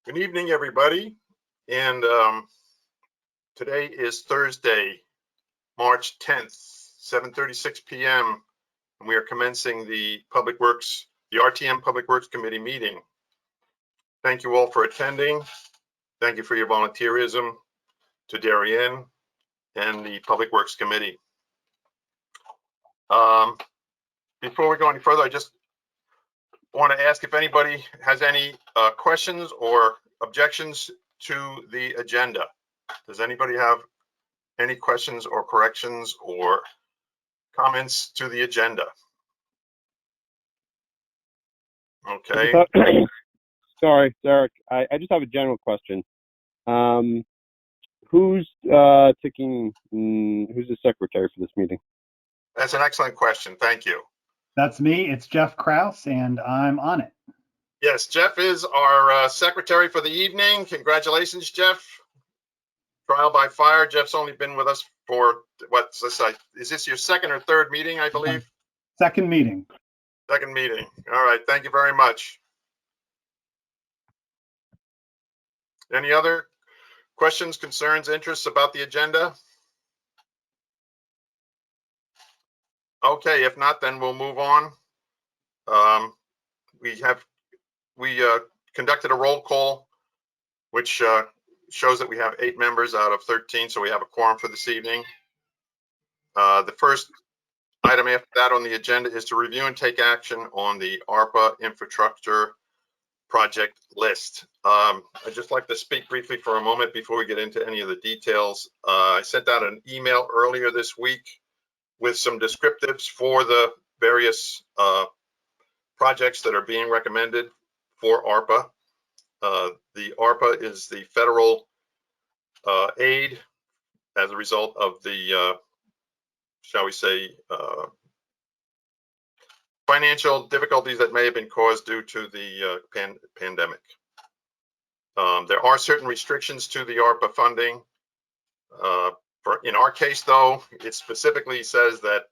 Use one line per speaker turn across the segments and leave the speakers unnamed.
Good evening, everybody. And today is Thursday, March 10th, 7:36 p.m. And we are commencing the RTM Public Works Committee meeting. Thank you all for attending. Thank you for your volunteerism to Darien and the Public Works Committee. Before we go any further, I just want to ask if anybody has any questions or objections to the agenda. Does anybody have any questions or corrections or comments to the agenda? Okay.
Sorry, Derek. I just have a general question. Who's the secretary for this meeting?
That's an excellent question. Thank you.
That's me. It's Jeff Krause, and I'm on it.
Yes, Jeff is our secretary for the evening. Congratulations, Jeff. Trial by fire. Jeff's only been with us for is this your second or third meeting, I believe?
Second meeting.
Second meeting. All right. Thank you very much. Any other questions, concerns, interests about the agenda? Okay, if not, then we'll move on. We conducted a roll call, which shows that we have 8 members out of 13, so we have a quorum for this evening. The first item after that on the agenda is to review and take action on the Arpa infrastructure project list. I'd just like to speak briefly for a moment before we get into any of the details. I sent out an email earlier this week with some descriptives for the various projects that are being recommended for ARPA. The ARPA is the federal aid as a result of the, shall we say, financial difficulties that may have been caused due to the pandemic. There are certain restrictions to the ARPA funding. In our case, though, it specifically says that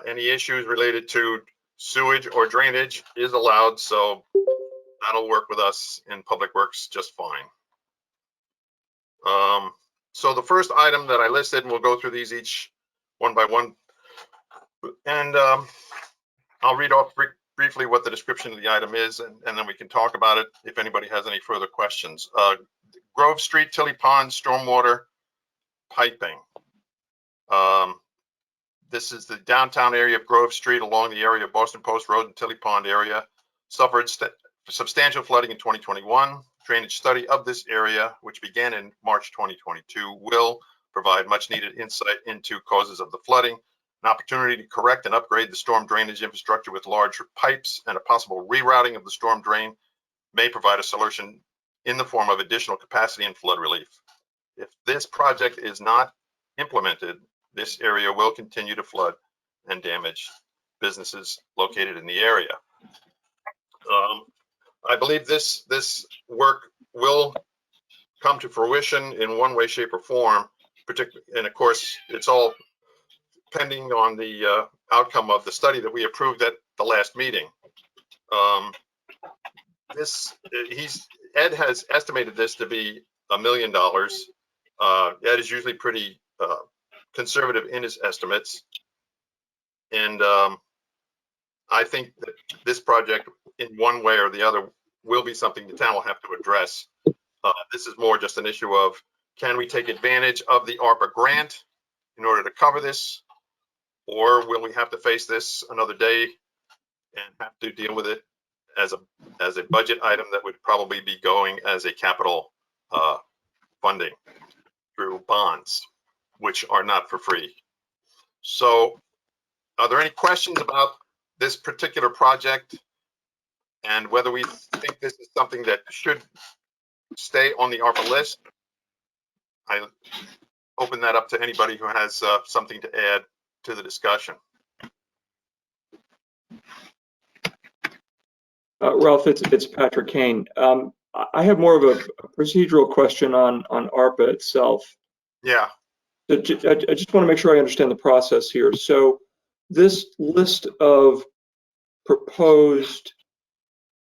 any issues related to sewage or drainage is allowed, so that'll work with us in Public Works just fine. So the first item that I listed, and we'll go through these each one by one, and I'll read off briefly what the description of the item is, and then we can talk about it if anybody has any further questions. Grove Street, Tilly Pond, stormwater piping. This is the downtown area of Grove Street along the area of Boston Post Road and Tilly Pond area. Suffered substantial flooding in 2021. Drainage study of this area, which began in March 2022, will provide much needed insight into causes of the flooding, an opportunity to correct and upgrade the storm drainage infrastructure with large pipes, and a possible rerouting of the storm drain may provide a solution in the form of additional capacity and flood relief. If this project is not implemented, this area will continue to flood and damage businesses located in the area. I believe this work will come to fruition in one way, shape, or form, particularly, and of course, it's all pending on the outcome of the study that we approved at the last meeting. Ed has estimated this to be $1 million. Ed is usually pretty conservative in his estimates, and I think that this project, in one way or the other, will be something the town will have to address. This is more just an issue of, can we take advantage of the ARPA grant in order to cover this, or will we have to face this another day and have to deal with it as a budget item that would probably be going as a capital funding through bonds, which are not for free. So are there any questions about this particular project and whether we think this is something that should stay on the ARPA list? I open that up to anybody who has something to add to the discussion.
Ralph, it's Patrick Kane. I have more of a procedural question on ARPA itself.
Yeah.
I just want to make sure I understand the process here. So this list of proposed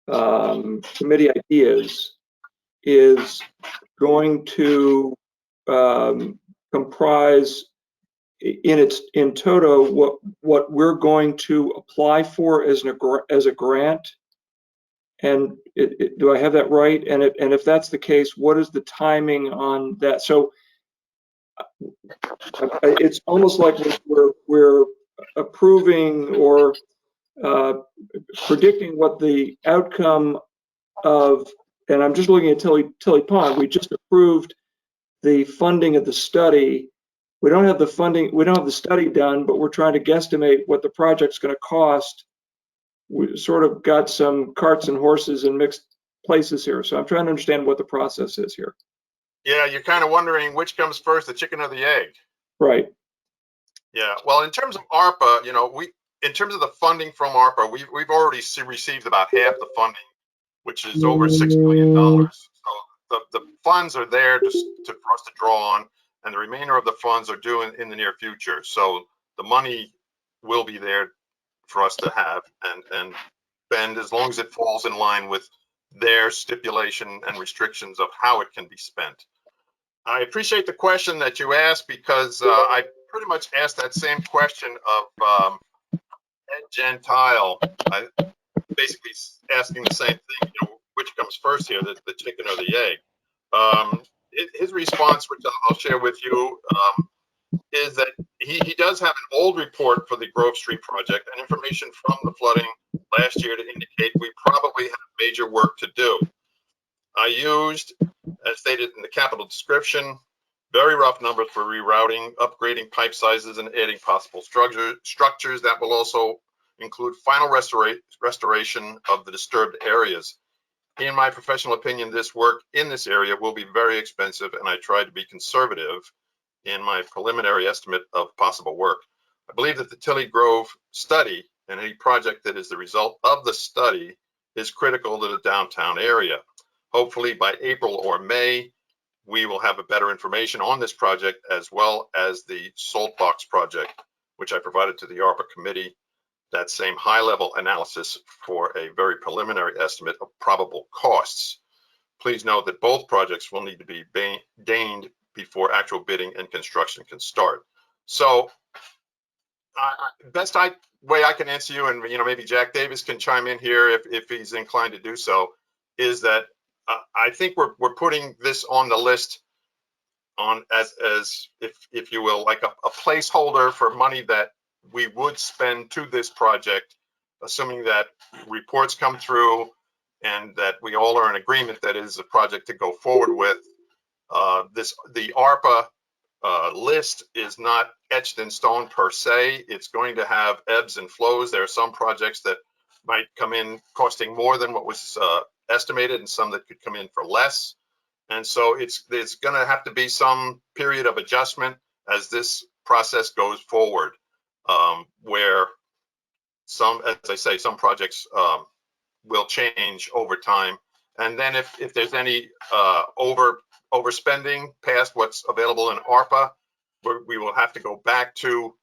committee ideas is going to comprise in toto what we're going to apply for as a grant? And do I have that right? And if that's the case, what is the timing on that? So it's almost like we're approving or predicting what the outcome of, and I'm just looking at Tilly Pond. We just approved the funding of the study. We don't have the funding, we don't have the study done, but we're trying to guesstimate what the project's going to cost. We sort of got some carts and horses in mixed places here. So I'm trying to understand what the process is here.
Yeah, you're kind of wondering which comes first, the chicken or the egg.
Right.
Yeah. Well, in terms of ARPA, in terms of the funding from ARPA, we've already received about half the funding, which is over $6 million. So the funds are there for us to draw on, and the remainder of the funds are due in the near future. So the money will be there for us to have and spend as long as it falls in line with their stipulation and restrictions of how it can be spent. I appreciate the question that you asked because I pretty much asked that same question of Ed Gentile. I basically asking the same thing, which comes first here, the chicken or the egg? His response, which I'll share with you, is that he does have an old report for the Grove Street project and information from the flooding last year to indicate we probably have major work to do. I used, as stated in the capital description, very rough numbers for rerouting, upgrading pipe sizes, and adding possible structures that will also include final restoration of the disturbed areas. In my professional opinion, this work in this area will be very expensive, and I tried to be conservative in my preliminary estimate of possible work. I believe that the Tilly Grove study and any project that is the result of the study is critical to the downtown area. Hopefully by April or May, we will have a better information on this project as well as the Saltbox project, which I provided to the Arpa committee, that same high-level analysis for a very preliminary estimate of probable costs. Please note that both projects will need to be gained before actual bidding and construction can start. So best way I can answer you, and maybe Jack Davis can chime in here if he's inclined to do so, is that I think we're putting this on the list on as if you will, like a placeholder for money that we would spend to this project, assuming that reports come through and that we all are in agreement that it is a project to go forward with. The ARPA list is not etched in stone per se. It's going to have ebbs and flows. There are some projects that might come in costing more than what was estimated, and some that could come in for less. And so there's going to have to be some period of adjustment as this process goes forward, where as I say, some projects will change over time. And then if there's any overspending past what's available in ARPA, we will have to go back to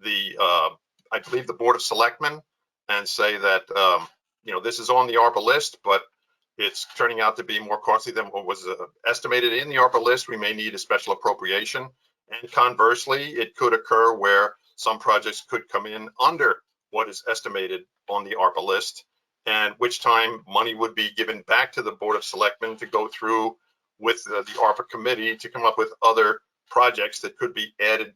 I believe the Board of Selectmen and say that this is on the ARPA list, but it's turning out to be more costly than what was estimated in the ARPA list. We may need a special appropriation. And conversely, it could occur where some projects could come in under what is estimated on the ARPA list, and which time money would be given back to the Board of Selectmen to go through with the ARPA committee to come up with other projects that could be added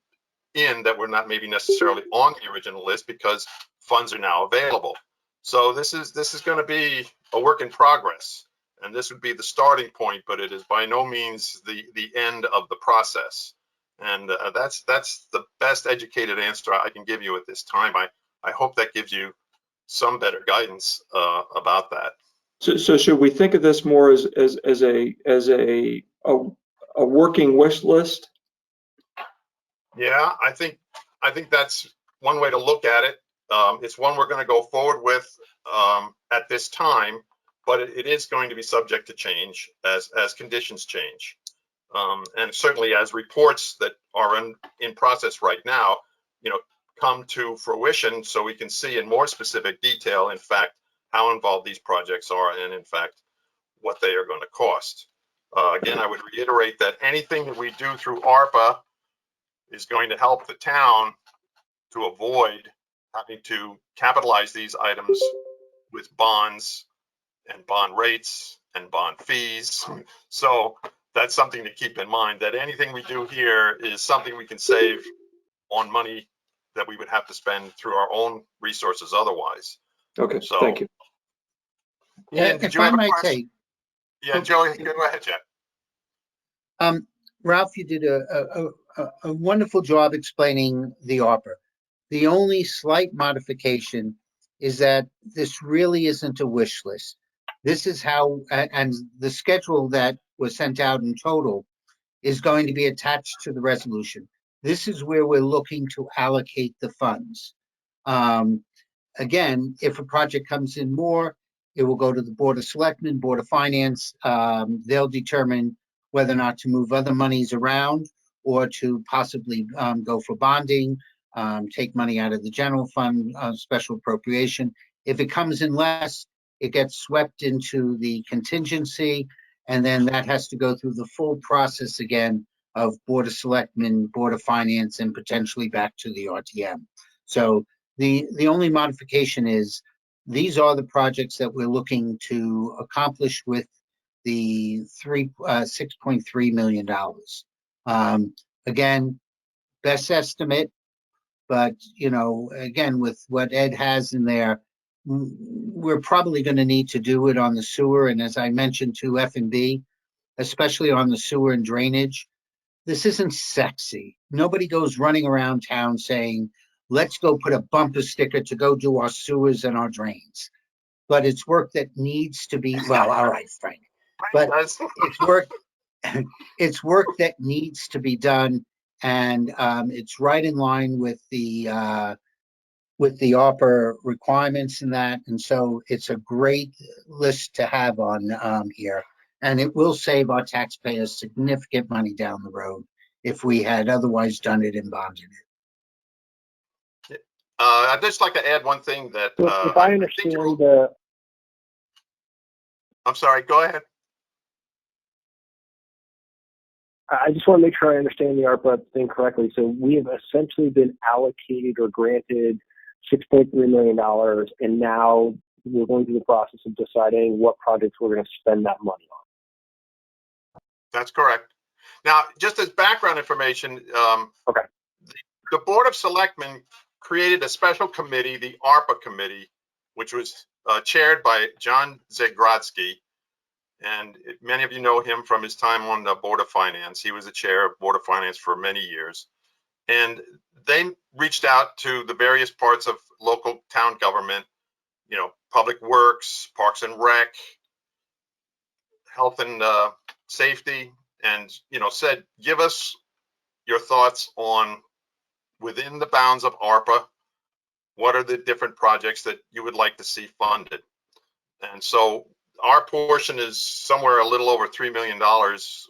in that were not maybe necessarily on the original list because funds are now available. So this is going to be a work in progress, and this would be the starting point, but it is by no means the end of the process. And that's the best educated answer I can give you at this time. I hope that gives you some better guidance about that.
So should we think of this more as a working wish list?
Yeah, I think that's one way to look at it. It's one we're going to go forward with at this time, but it is going to be subject to change as conditions change, and certainly as reports that are in process right now, come to fruition, so we can see in more specific detail, in fact, how involved these projects are, and in fact, what they are going to cost. Again, I would reiterate that anything that we do through ARPA is going to help the town to avoid having to capitalize these items with bonds and bond rates and bond fees. So that's something to keep in mind, that anything we do here is something we can save on money that we would have to spend through our own resources otherwise.
Okay,
So,
thank you.
Ian, did
If
you
I
have a
might
question?
say,
Yeah, Joey, go ahead, Jack.
Ralph, you did a wonderful job explaining the ARPA. The only slight modification is that this really isn't a wish list. This is how, and the schedule that was sent out in total is going to be attached to the resolution. This is where we're looking to allocate the funds. Again, if a project comes in more, it will go to the Board of Selectmen, Board of Finance. They'll determine whether or not to move other monies around or to possibly go for bonding, take money out of the general fund, special appropriation. If it comes in less, it gets swept into the contingency, and then that has to go through the full process again of Board of Selectmen, Board of Finance, and potentially back to the RTM. So the only modification is these are the projects that we're looking to accomplish with the $6.3 million. Again, best estimate, but you know, again, with what Ed has in there, we're probably going to need to do it on the sewer. And as I mentioned to F&B, especially on the sewer and drainage, this isn't sexy. Nobody goes running around town saying, let's go put a bumper sticker to go do our sewers and our drains. But it's work that needs to be, well, all right, Frank. But it's work that needs to be done, and it's right in line with the ARPA requirements and that. And so it's a great list to have on here. And it will save our taxpayers significant money down the road if we had otherwise done it and bonded it.
I'd just like to add one thing that
So if I understand
I'm sorry, go ahead.
I just want to make sure I understand the ARPA thing correctly. So we have essentially been allocated or granted $6.3 million, and now we're going through the process of deciding what projects we're going to spend that money on.
That's correct. Now, just as background information,
Okay.
The Board of Selectmen created a special committee, the ARPA committee, which was chaired by John Zagrodzky. And many of you know him from his time on the Board of Finance. He was the chair of Board of Finance for many years. And they reached out to the various parts of local town government, you know, Public Works, Parks and Rec, Health and Safety, and, you know, said, give us your thoughts on, within the bounds of ARPA, what are the different projects that you would like to see funded? And so our portion is somewhere a little over $3 million,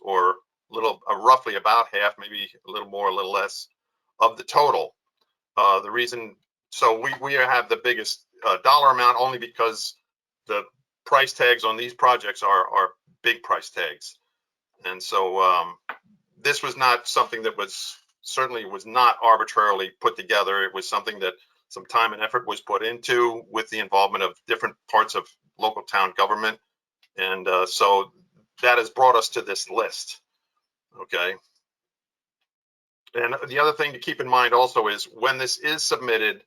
or roughly about half, maybe a little more, a little less of the total. The reason, so we have the biggest dollar amount only because the price tags on these projects are big price tags. And so this was not something that certainly was not arbitrarily put together. It was something that some time and effort was put into with the involvement of different parts of local town government. And so that has brought us to this list. Okay. And the other thing to keep in mind also is when this is submitted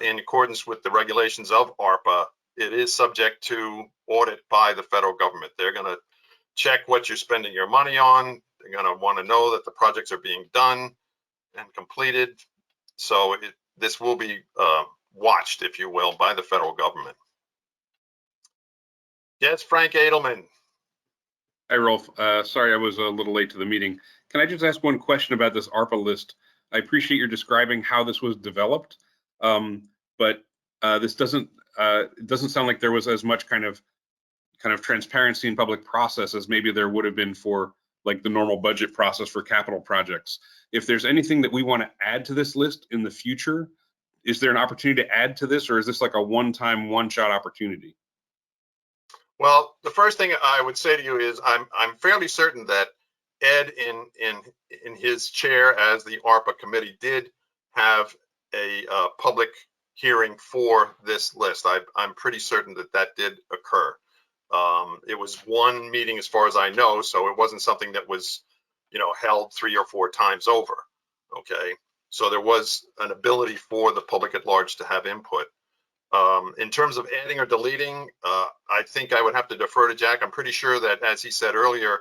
in accordance with the regulations of ARPA, it is subject to audit by the federal government. They're going to check what you're spending your money on. They're going to want to know that the projects are being done and completed. So this will be watched, if you will, by the federal government. Yes, Frank Edelman.
Hi, Rolf. Sorry I was a little late to the meeting. Can I just ask one question about this ARPA list? I appreciate your describing how this was developed, but this doesn't sound like there was as much kind of transparency in public process as maybe there would have been for like the normal budget process for capital projects. If there's anything that we want to add to this list in the future, is there an opportunity to add to this, or is this like a one-time, one-shot opportunity?
Well, the first thing I would say to you is I'm fairly certain that Ed in his chair as the ARPA committee did have a public hearing for this list. I'm pretty certain that that did occur. It was one meeting as far as I know, so it wasn't something that was, held 3 or 4 times over. Okay, so there was an ability for the public at large to have input. In terms of adding or deleting, I think I would have to defer to Jack. I'm pretty sure that, as he said earlier,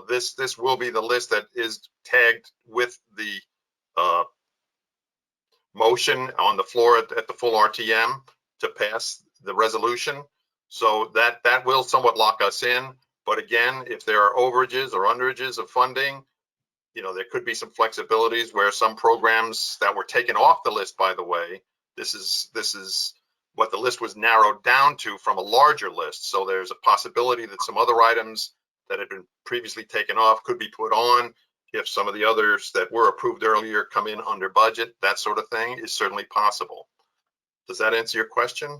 this will be the list that is tagged with the motion on the floor at the full RTM to pass the resolution. So that will somewhat lock us in. But again, if there are overages or underages of funding, there could be some flexibilities where some programs that were taken off the list, by the way, this is what the list was narrowed down to from a larger list. So there's a possibility that some other items that had been previously taken off could be put on if some of the others that were approved earlier come in under budget. That sort of thing is certainly possible. Does that answer your question?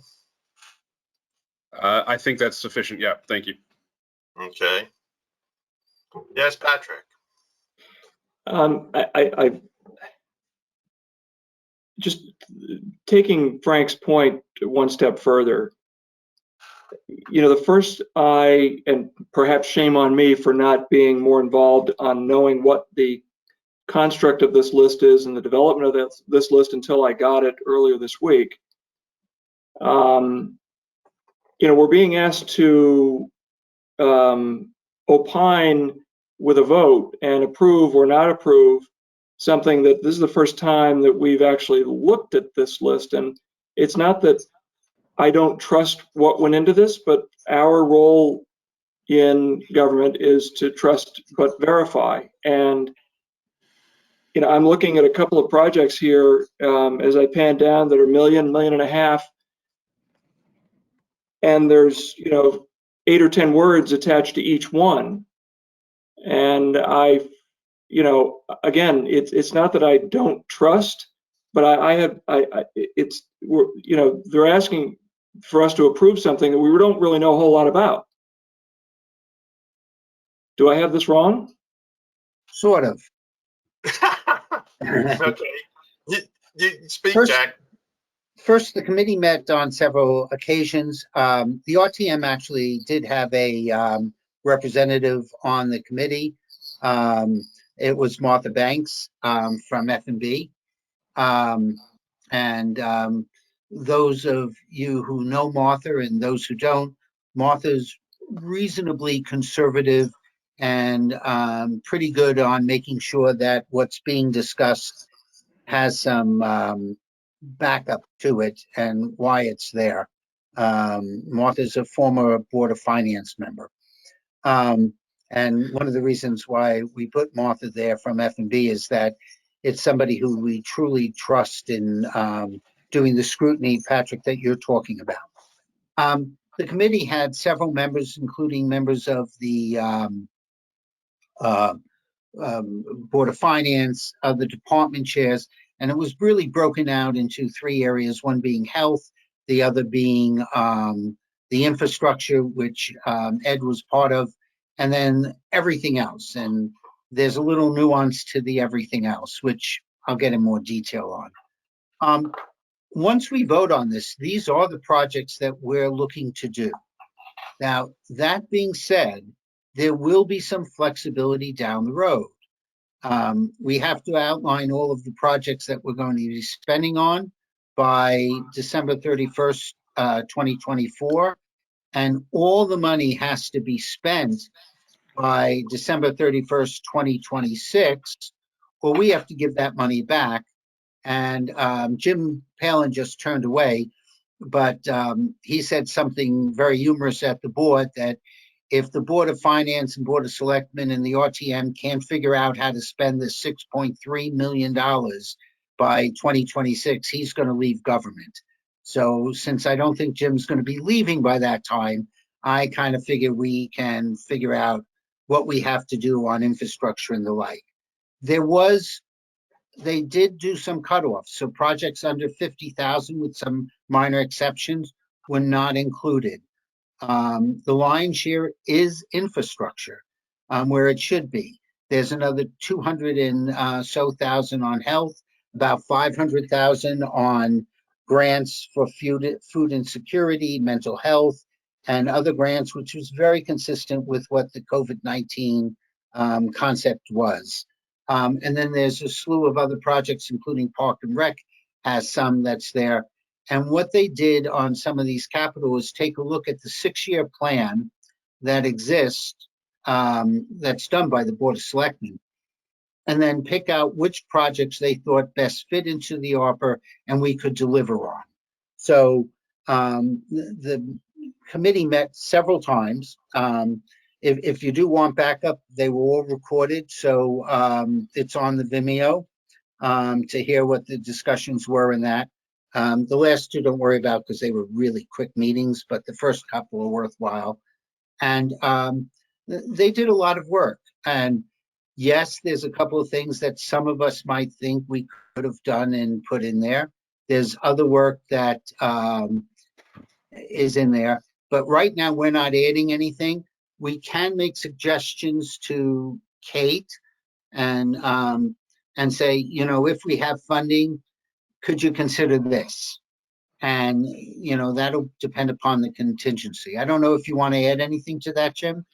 I think that's sufficient. Yeah, thank you.
Okay. Yes, Patrick.
I just taking Frank's point one step further. The first and perhaps shame on me for not being more involved on knowing what the construct of this list is and the development of this list until I got it earlier this week. We're being asked to opine with a vote and approve or not approve something that this is the first time that we've actually looked at this list. And it's not that I don't trust what went into this, but our role in government is to trust but verify. And I'm looking at a couple of projects here as I pan down that are $1.5 million, and there's 8 or 10 words attached to each one. And again, it's not that I don't trust, but they're asking for us to approve something that we don't really know a whole lot about. Do I have this wrong?
Sort of.
Okay. You speak,
First-
Jack.
First, the committee met on several occasions. The RTM actually did have a representative on the committee. It was Martha Banks from F&B. And those of you who know Martha and those who don't, Martha's reasonably conservative and pretty good on making sure that what's being discussed has some backup to it and why it's there. Martha's a former Board of Finance member. And one of the reasons why we put Martha there from F&B is that it's somebody who we truly trust in doing the scrutiny, Patrick, that you're talking about. The committee had several members, including members of the Board of Finance, the department chairs, and it was really broken out into 3 areas, one being health, the other being the infrastructure, which Ed was part of, and then everything else. And there's a little nuance to the everything else, which I'll get in more detail on. Once we vote on this, these are the projects that we're looking to do. Now, that being said, there will be some flexibility down the road. We have to outline all of the projects that we're going to be spending on by December 31st, 2024, and all the money has to be spent by December 31st, 2026, or we have to give that money back. And Jim Palin just turned away, but he said something very humorous at the board that if the Board of Finance and Board of Selectmen and the RTM can't figure out how to spend the $6.3 million by 2026, he's going to leave government. So since I don't think Jim's going to be leaving by that time, I kind of figure we can figure out what we have to do on infrastructure and the like. They did do some cutoffs. So projects under 50,000 with some minor exceptions were not included. The lion's share is infrastructure, where it should be. There's another 200 and so thousand on health, about 500,000 on grants for food insecurity, mental health, and other grants, which was very consistent with what the COVID-19 concept was. And then there's a slew of other projects, including Park and Rec has some that's there. And what they did on some of these capital is take a look at the 6-year plan that exists, that's done by the Board of Selectmen, and then pick out which projects they thought best fit into the ARPA and we could deliver on. So the committee met several times. If you do want backup, they were all recorded, so it's on the Vimeo to hear what the discussions were in that. The last two don't worry about because they were really quick meetings, but the first couple are worthwhile. And they did a lot of work. And yes, there's a couple of things that some of us might think we could have done and put in there. There's other work that is in there, but right now we're not adding anything. We can make suggestions to Kate and say, you know, if we have funding, could you consider this? And, you know, that'll depend upon the contingency. I don't know if you want to add anything to that, Jim?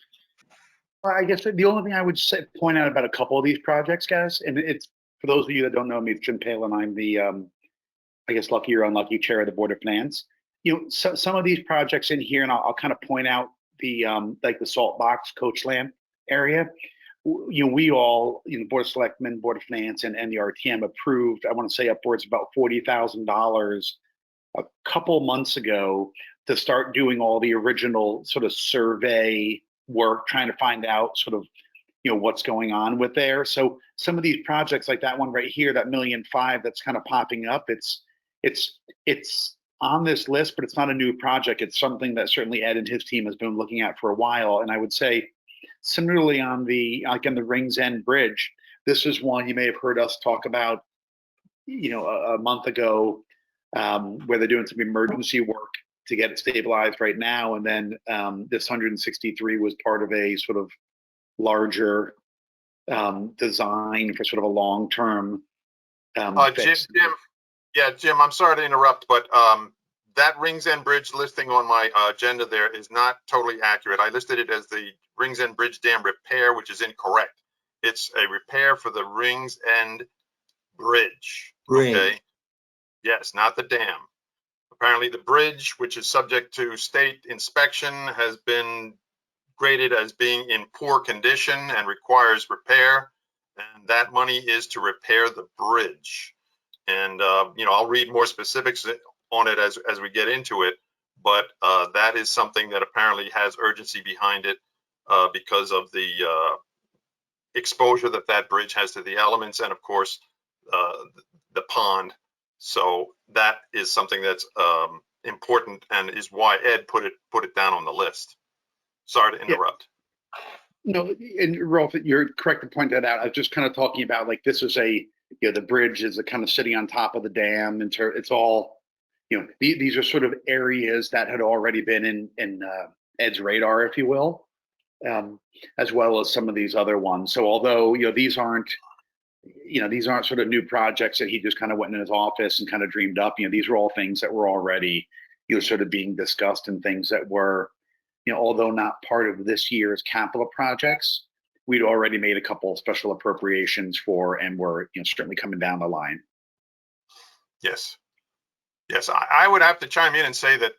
Well, I guess the only thing I would say, point out about a couple of these projects, guys, and it's for those of you that don't know me, it's Jim Palin. I'm the, I guess, lucky or unlucky chair of the Board of Finance. You know, so, some of these projects in here, and I'll kind of point out the, like the Saltbox Coachland area. You know, we all, you know, Board of Selectmen, Board of Finance, and the RTM approved, I want to say upwards about $40,000 a couple months ago to start doing all the original sort of survey work, trying to find out sort of, you know, what's going on with there. So some of these projects like that one right here, that $1.5 million that's kind of popping up, it's on this list, but it's not a new project. It's something that certainly Ed and his team has been looking at for a while. And I would say similarly on the, like on the Rings End Bridge, this is one you may have heard us talk about, you know, a month ago, where they're doing some emergency work to get it stabilized right now. And then this 163 was part of a sort of larger design for sort of a long-term fix.
Jim, I'm sorry to interrupt, but that Rings End Bridge listing on my agenda there is not totally accurate. I listed it as the Rings End Bridge Dam repair, which is incorrect. It's a repair for the Rings End Bridge. Okay. Yes, not the dam. Apparently the bridge, which is subject to state inspection, has been graded as being in poor condition and requires repair. And that money is to repair the bridge. And, you know, I'll read more specifics on it as we get into it. But that is something that apparently has urgency behind it because of the exposure that that bridge has to the elements and, of course, the pond. So that is something that's important and is why Ed put it down on the list. Sorry to interrupt.
No, and Rolf, you're correct to point that out. I was just kind of talking about like this is a, you know, the bridge is a kind of sitting on top of the dam, and it's all, you know, these are sort of areas that had already been in Ed's radar, if you will, as well as some of these other ones. So although, you know, these aren't sort of new projects that he just kind of went in his office and kind of dreamed up. You know, these were all things that were already, you know, sort of being discussed and things that were, you know, although not part of this year's capital projects, we'd already made a couple of special appropriations for, and were, you know, certainly coming down the line.
Yes. Yes, I would have to chime in and say that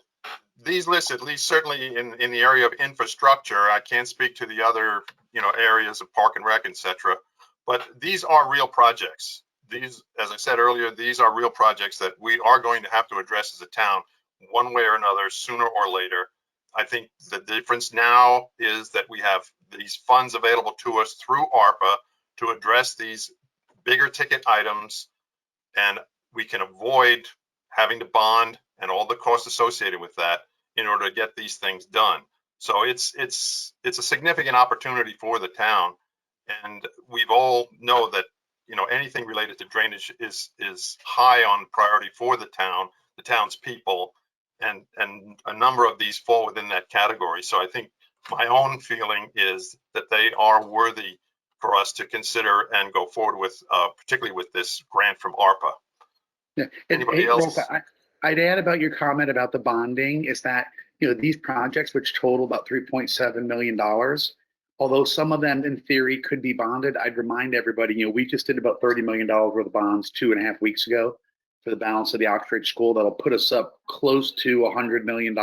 these lists, at least certainly in the area of infrastructure, I can't speak to the other, you know, areas of Park and Rec, etc. But these are real projects. These, as I said earlier, these are real projects that we are going to have to address as a town one way or another, sooner or later. I think the difference now is that we have these funds available to us through ARPA to address these bigger ticket items, and we can avoid having to bond and all the costs associated with that in order to get these things done. So it's a significant opportunity for the town. And we've all know that, you know, anything related to drainage is high on priority for the town, the town's people. and a number of these fall within that category. So I think my own feeling is that they are worthy for us to consider and go forward with, particularly with this grant from ARPA.
Yeah.
Anybody
Hey,
else?
Rolf, I'd add about your comment about the bonding is that, these projects, which total about $3.7 million, although some of them in theory could be bonded, I'd remind everybody, we just did about $30 million worth of bonds 2.5 weeks ago for the balance of the Oxford School. That'll put us up close to $100 million.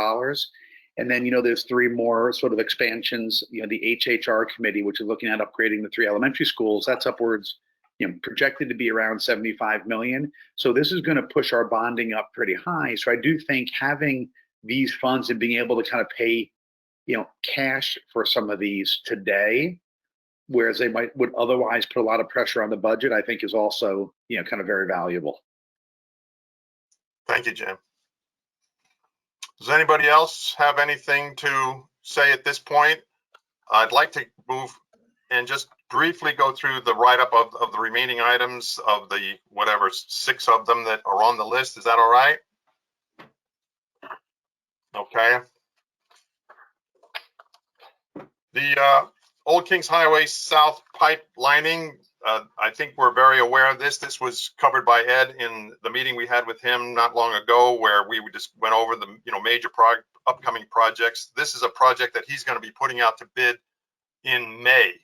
And then, there's 3 more sort of expansions, the HHR committee, which is looking at upgrading the 3 elementary schools, that's upwards, projected to be around 75 million. So this is going to push our bonding up pretty high. So I do think having these funds and being able to kind of pay, cash for some of these today, whereas they would otherwise put a lot of pressure on the budget, I think is also, kind of very valuable.
Thank you, Jim. Does anybody else have anything to say at this point? I'd like to move and just briefly go through the write-up of the remaining items of the whatever 6 of them that are on the list. Is that all right? Okay. The Old Kings Highway South pipe lining, I think we're very aware of this. This was covered by Ed in the meeting we had with him not long ago, where we just went over the major upcoming projects. This is a project that he's going to be putting out to bid in May,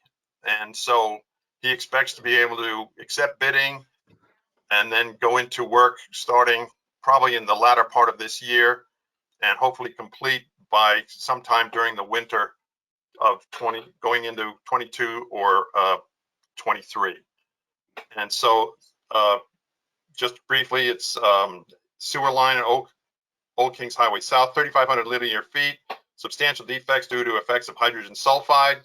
and so he expects to be able to accept bidding and then go into work starting probably in the latter part of this year, and hopefully complete by sometime during the winter of going into 22 or 23. And so just briefly, it's sewer line at Old Kings Highway South, 3,500 linear feet, substantial defects due to effects of hydrogen sulfide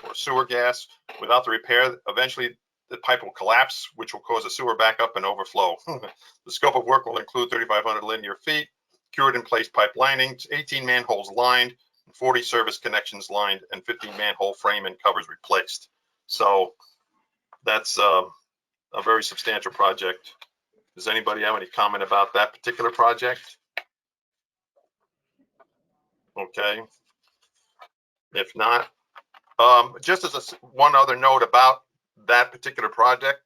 or sewer gas. Without the repair, eventually the pipe will collapse, which will cause a sewer backup and overflow. The scope of work will include 3,500 linear feet, cured in place pipe linings, 18 manholes lined, 40 service connections lined, and 15 manhole frame and covers replaced. So that's a very substantial project. Does anybody have any comment about that particular project? Okay. If not, just as one other note about that particular project,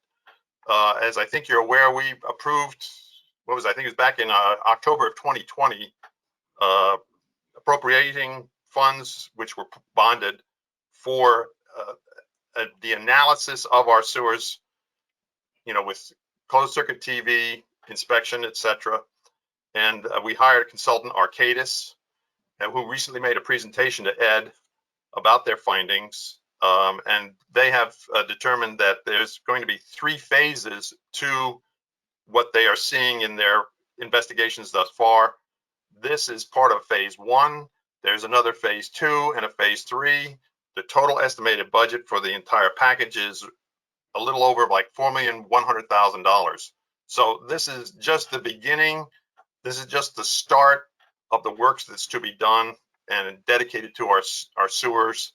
as I think you're aware, we approved, I think it was back in October of 2020, appropriating funds which were bonded for the analysis of our sewers, with closed circuit TV inspection, etc. And we hired a consultant, Arcadis, who recently made a presentation to Ed about their findings. And they have determined that there's going to be 3 phases to what they are seeing in their investigations thus far. This is part of phase 1. There's another phase 2 and a phase 3. The total estimated budget for the entire package is a little over like $4,100,000. So this is just the beginning. This is just the start of the works that's to be done and dedicated to our sewers.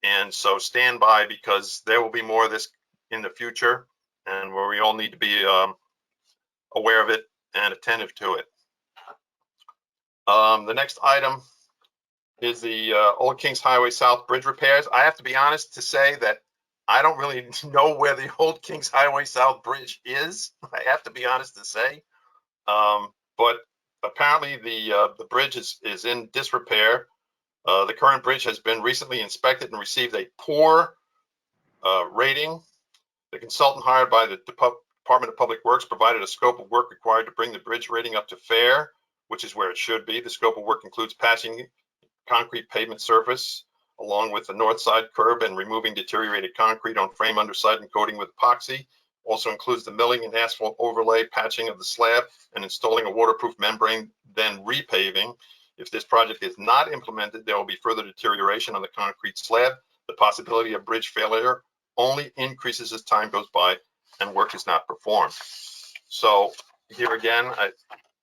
And so stand by, because there will be more of this in the future, and where we all need to be aware of it and attentive to it. The next item is the Old Kings Highway South bridge repairs. I have to be honest to say that I don't really know where the Old Kings Highway South bridge is. I have to be honest to say, but apparently the bridge is in disrepair. The current bridge has been recently inspected and received a poor rating. The consultant hired by the Department of Public Works provided a scope of work required to bring the bridge rating up to fair, which is where it should be. The scope of work includes patching concrete pavement surface along with the north side curb and removing deteriorated concrete on frame underside and coating with epoxy. Also includes the milling and asphalt overlay, patching of the slab, and installing a waterproof membrane, then repaving. If this project is not implemented, there will be further deterioration on the concrete slab. The possibility of bridge failure only increases as time goes by and work is not performed. So here again,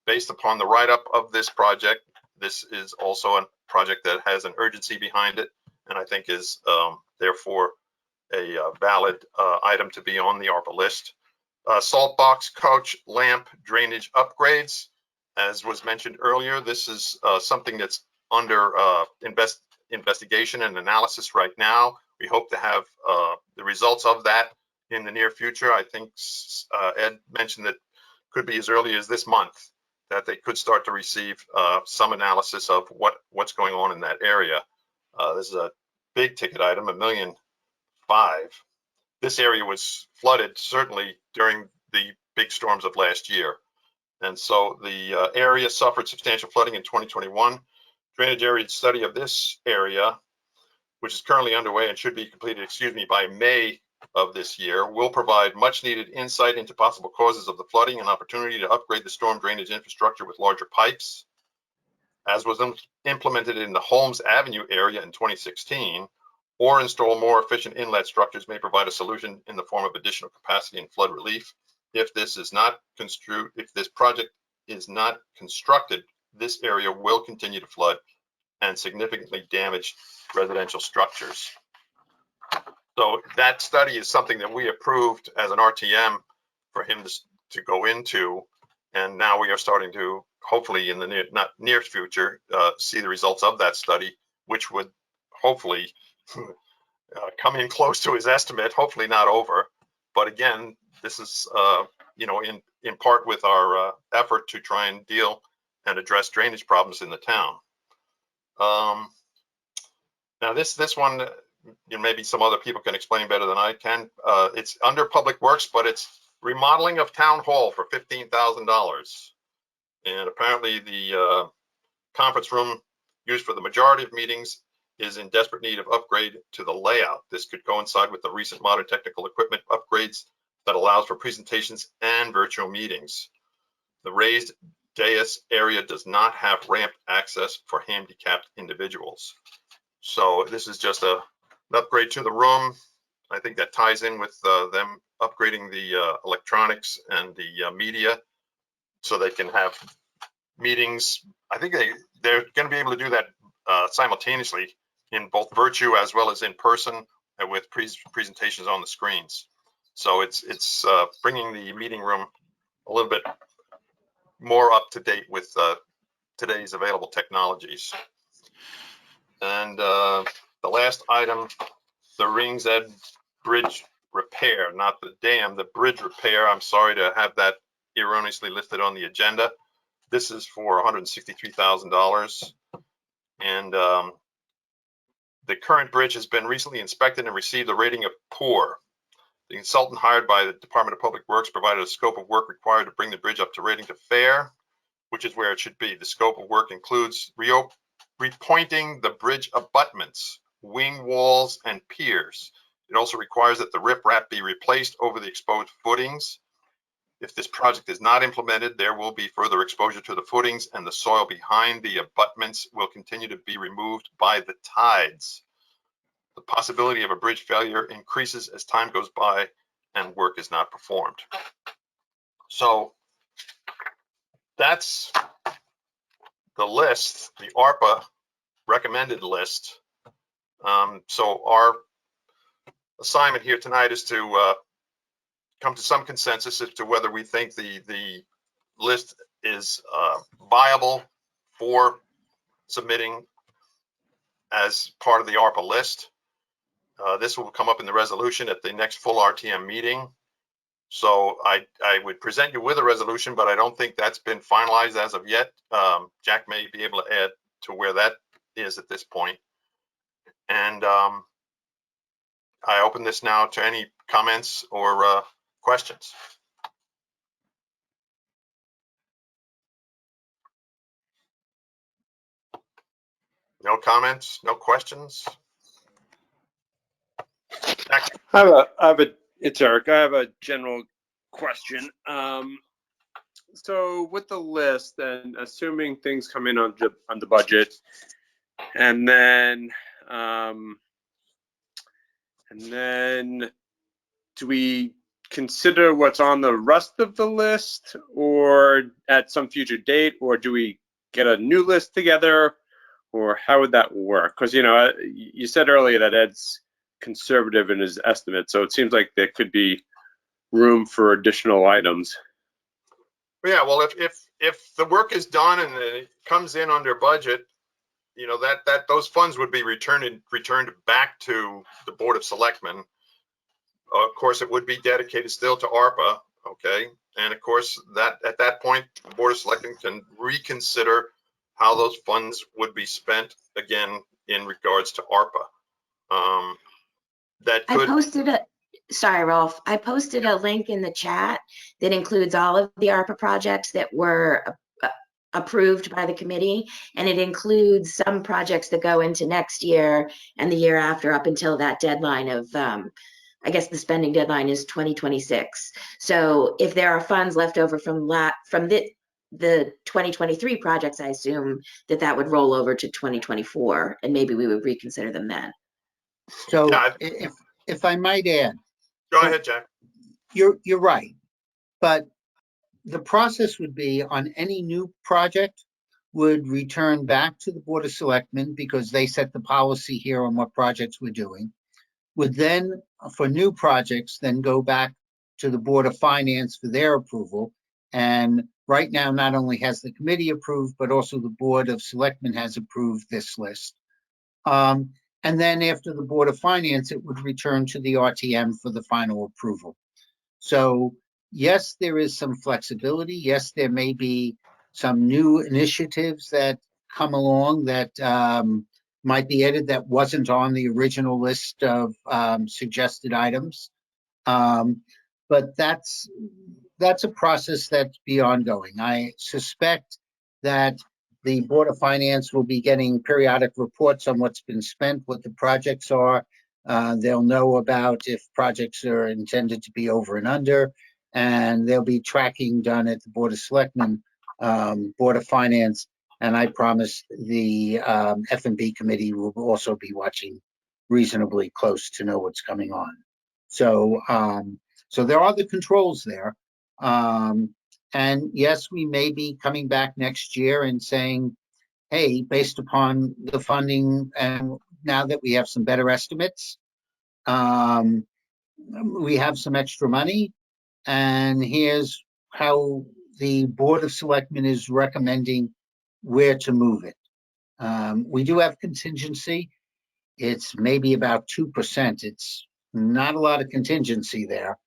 based upon the write-up of this project, this is also a project that has an urgency behind it, and I think is therefore a valid item to be on the ARPA list. Saltbox, coach, lamp, drainage upgrades. As was mentioned earlier, this is something that's under investigation and analysis right now. We hope to have the results of that in the near future. I think Ed mentioned that could be as early as this month that they could start to receive some analysis of what's going on in that area. This is a big ticket item, $1.5 million. This area was flooded certainly during the big storms of last year. And so the area suffered substantial flooding in 2021. Drainage area study of this area, which is currently underway and should be completed, by May of this year, will provide much needed insight into possible causes of the flooding and opportunity to upgrade the storm drainage infrastructure with larger pipes. As was implemented in the Holmes Avenue area in 2016, or install more efficient inlet structures may provide a solution in the form of additional capacity and flood relief. If this project is not constructed, this area will continue to flood and significantly damage residential structures. So that study is something that we approved as an RTM for him to go into, and now we are starting to, hopefully in the not near future, see the results of that study, which would hopefully come in close to his estimate, hopefully not over. But again, this is in part with our effort to try and deal and address drainage problems in the town. Now this one, maybe some other people can explain better than I can. It's under Public Works, but it's remodeling of Town Hall for $15,000. And apparently the conference room used for the majority of meetings is in desperate need of upgrade to the layout. This could coincide with the recent modern technical equipment upgrades that allows for presentations and virtual meetings. The raised dais area does not have ramp access for handicapped individuals. So this is just an upgrade to the room. I think that ties in with them upgrading the electronics and the media so they can have meetings. I think they're going to be able to do that simultaneously in both virtual as well as in person with presentations on the screens. So it's bringing the meeting room a little bit more up to date with today's available technologies. And the last item, the Rings Ed Bridge repair, not the dam, the bridge repair. I'm sorry to have that erroneously listed on the agenda. This is for $163,000. And the current bridge has been recently inspected and received a rating of poor. The consultant hired by the Department of Public Works provided a scope of work required to bring the bridge up to rating to fair, which is where it should be. The scope of work includes repointing the bridge abutments, wing walls, and piers. It also requires that the riprap be replaced over the exposed footings. If this project is not implemented, there will be further exposure to the footings, and the soil behind the abutments will continue to be removed by the tides. The possibility of a bridge failure increases as time goes by and work is not performed. So that's the list, the ARPA recommended list. So our assignment here tonight is to come to some consensus as to whether we think the list is viable for submitting as part of the ARPA list. This will come up in the resolution at the next full RTM meeting. So I would present you with a resolution, but I don't think that's been finalized as of yet. Jack may be able to add to where that is at this point. And I open this now to any comments or questions. No comments, no questions?
It's Eric. I have a general question. So with the list, and assuming things come in on the budget, and then do we consider what's on the rest of the list, or at some future date, or do we get a new list together, or how would that work? Because you said earlier that Ed's conservative in his estimate, so it seems like there could be room for additional items.
Yeah, well, if the work is done and it comes in under budget, you know, that those funds would be returned back to the Board of Selectmen. Of course, it would be dedicated still to ARPA, okay? And of course, that at that point, the Board of Selectmen can reconsider how those funds would be spent again in regards to ARPA. That could.
Sorry, Rolf. I posted a link in the chat that includes all of the ARPA projects that were approved by the committee, and it includes some projects that go into next year and the year after up until that deadline of, I guess the spending deadline is 2026. So if there are funds left over from the 2023 projects, I assume that would roll over to 2024, and maybe we would reconsider them then.
So
Yeah,
if I might add,
go ahead, Jack.
you're right, but the process would be on any new project would return back to the Board of Selectmen because they set the policy here on what projects we're doing. Would then, for new projects, then go back to the Board of Finance for their approval. And right now, not only has the committee approved, but also the Board of Selectmen has approved this list. And then after the Board of Finance, it would return to the RTM for the final approval. So yes, there is some flexibility. Yes, there may be some new initiatives that come along that might be added that wasn't on the original list of suggested items. But that's a process that's be ongoing. I suspect that the Board of Finance will be getting periodic reports on what's been spent, what the projects are. They'll know about if projects are intended to be over and under, and there'll be tracking done at the Board of Selectmen, Board of Finance, and I promise the F&B committee will also be watching reasonably close to know what's coming on. So, so there are the controls there. And yes, we may be coming back next year and saying, hey, based upon the funding and now that we have some better estimates, we have some extra money, and here's how the Board of Selectmen is recommending where to move it. We do have contingency. It's maybe about 2%. It's not a lot of contingency there.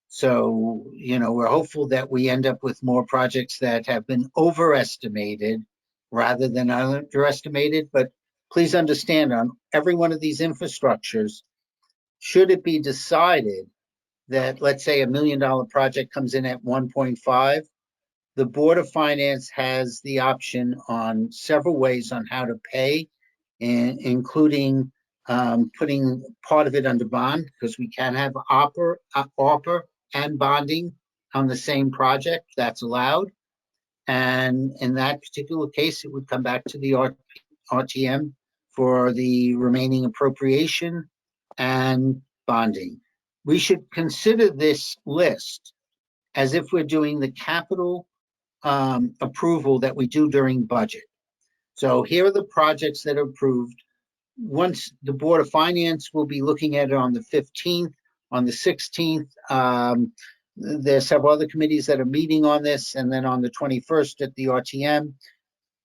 So, you know, we're hopeful that we end up with more projects that have been overestimated rather than underestimated. But please understand, on every one of these infrastructures, should it be decided that, let's say, $1 million project comes in at 1.5, the Board of Finance has the option on several ways on how to pay, including putting part of it under bond, because we can have Arpa and bonding on the same project. That's allowed. And in that particular case, it would come back to the RTM for the remaining appropriation and bonding. We should consider this list as if we're doing the capital approval that we do during budget. So here are the projects that are approved. Once the Board of Finance will be looking at it on the 15th, on the 16th, there's several other committees that are meeting on this, and then on the 21st at the RTM.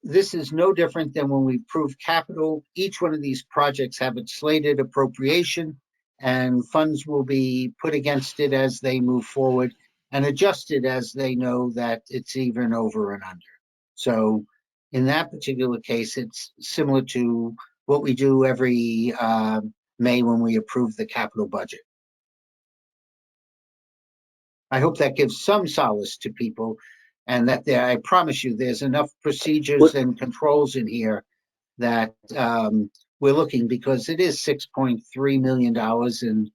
This is no different than when we approve capital. Each one of these projects have its slated appropriation, and funds will be put against it as they move forward and adjusted as they know that it's even over and under. So in that particular case, it's similar to what we do every May when we approve the capital budget. I hope that gives some solace to people, and that there, I promise you, there's enough procedures and controls in here that we're looking, because it is $6.3 million, and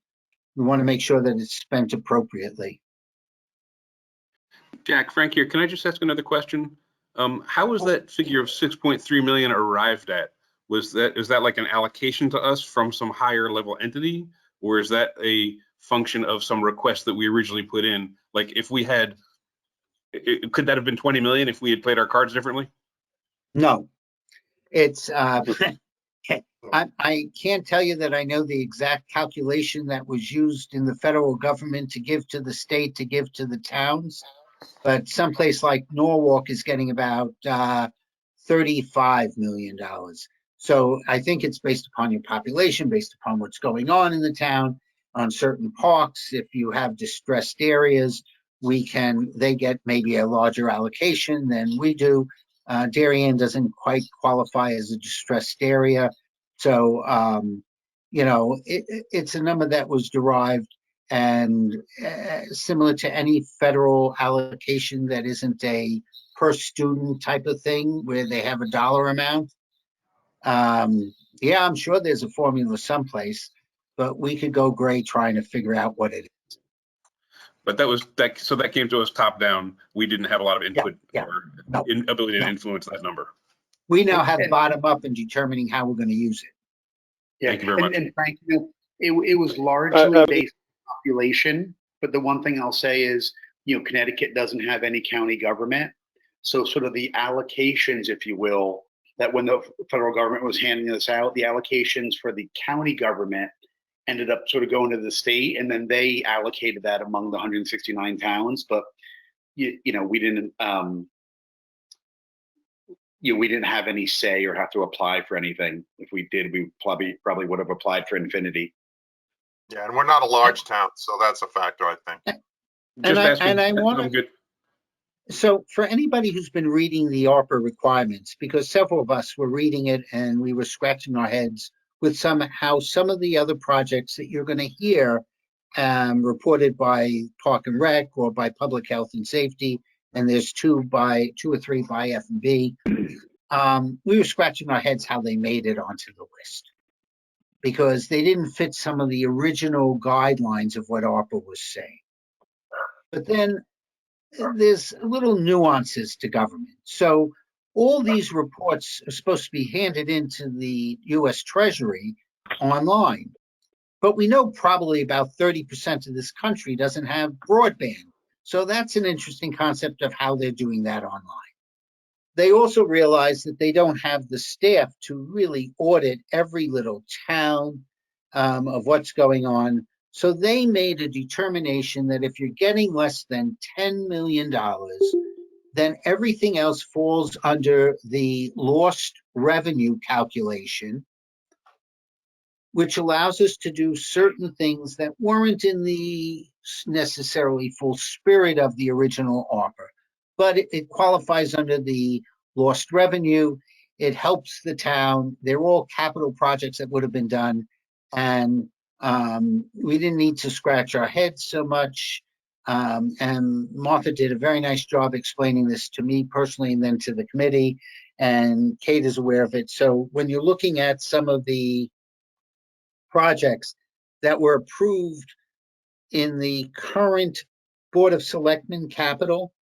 we want to make sure that it's spent appropriately.
Jack, Frank here. Can I just ask another question? How was that figure of 6.3 million arrived at? Is that like an allocation to us from some higher level entity, or is that a function of some request that we originally put in? Like, if we had, could that have been 20 million if we had played our cards differently?
No, it's I can't tell you that I know the exact calculation that was used in the federal government to give to the state, to give to the towns. But someplace like Norwalk is getting about $35 million. So I think it's based upon your population, based upon what's going on in the town, on certain parks. If you have distressed areas, they get maybe a larger allocation than we do. Darien doesn't quite qualify as a distressed area. So, it's a number that was derived, and similar to any federal allocation that isn't a per student type of thing where they have a dollar amount. Yeah, I'm sure there's a formula someplace, but we could go gray trying to figure out what it is.
But so that came to us top down. We didn't have a lot of input or ability to influence that number.
We now have bottom up in determining how we're going to use it.
Yeah.
Thank you very much.
And Frank, it was largely based on population, but the one thing I'll say is, Connecticut doesn't have any county government. So sort of the allocations, if you will, that when the federal government was handing this out, the allocations for the county government ended up sort of going to the state, and then they allocated that among the 169 towns. But we didn't we didn't have any say or have to apply for anything. If we did, we probably would have applied for Infinity.
Yeah, and we're not a large town, so that's a factor, I think.
I'm good.
So for anybody who's been reading the ARPA requirements, because several of us were reading it and we were scratching our heads with how some of the other projects that you're going to hear reported by Park and Rec or by Public Health and Safety, and there's two or three by F&B. We were scratching our heads how they made it onto the list, because they didn't fit some of the original guidelines of what ARPA was saying. But then there's little nuances to government. So all these reports are supposed to be handed into the US Treasury online. But we know probably about 30% of this country doesn't have broadband. So that's an interesting concept of how they're doing that online. They also realize that they don't have the staff to really audit every little town of what's going on. So they made a determination that if you're getting less than $10 million, then everything else falls under the lost revenue calculation, which allows us to do certain things that weren't in the necessarily full spirit of the original ARPA. But it qualifies under the lost revenue. It helps the town. They're all capital projects that would have been done. And we didn't need to scratch our heads so much. And Martha did a very nice job explaining this to me personally and then to the committee. And Kate is aware of it. So when you're looking at some of the projects that were approved in the current Board of Selectmen capital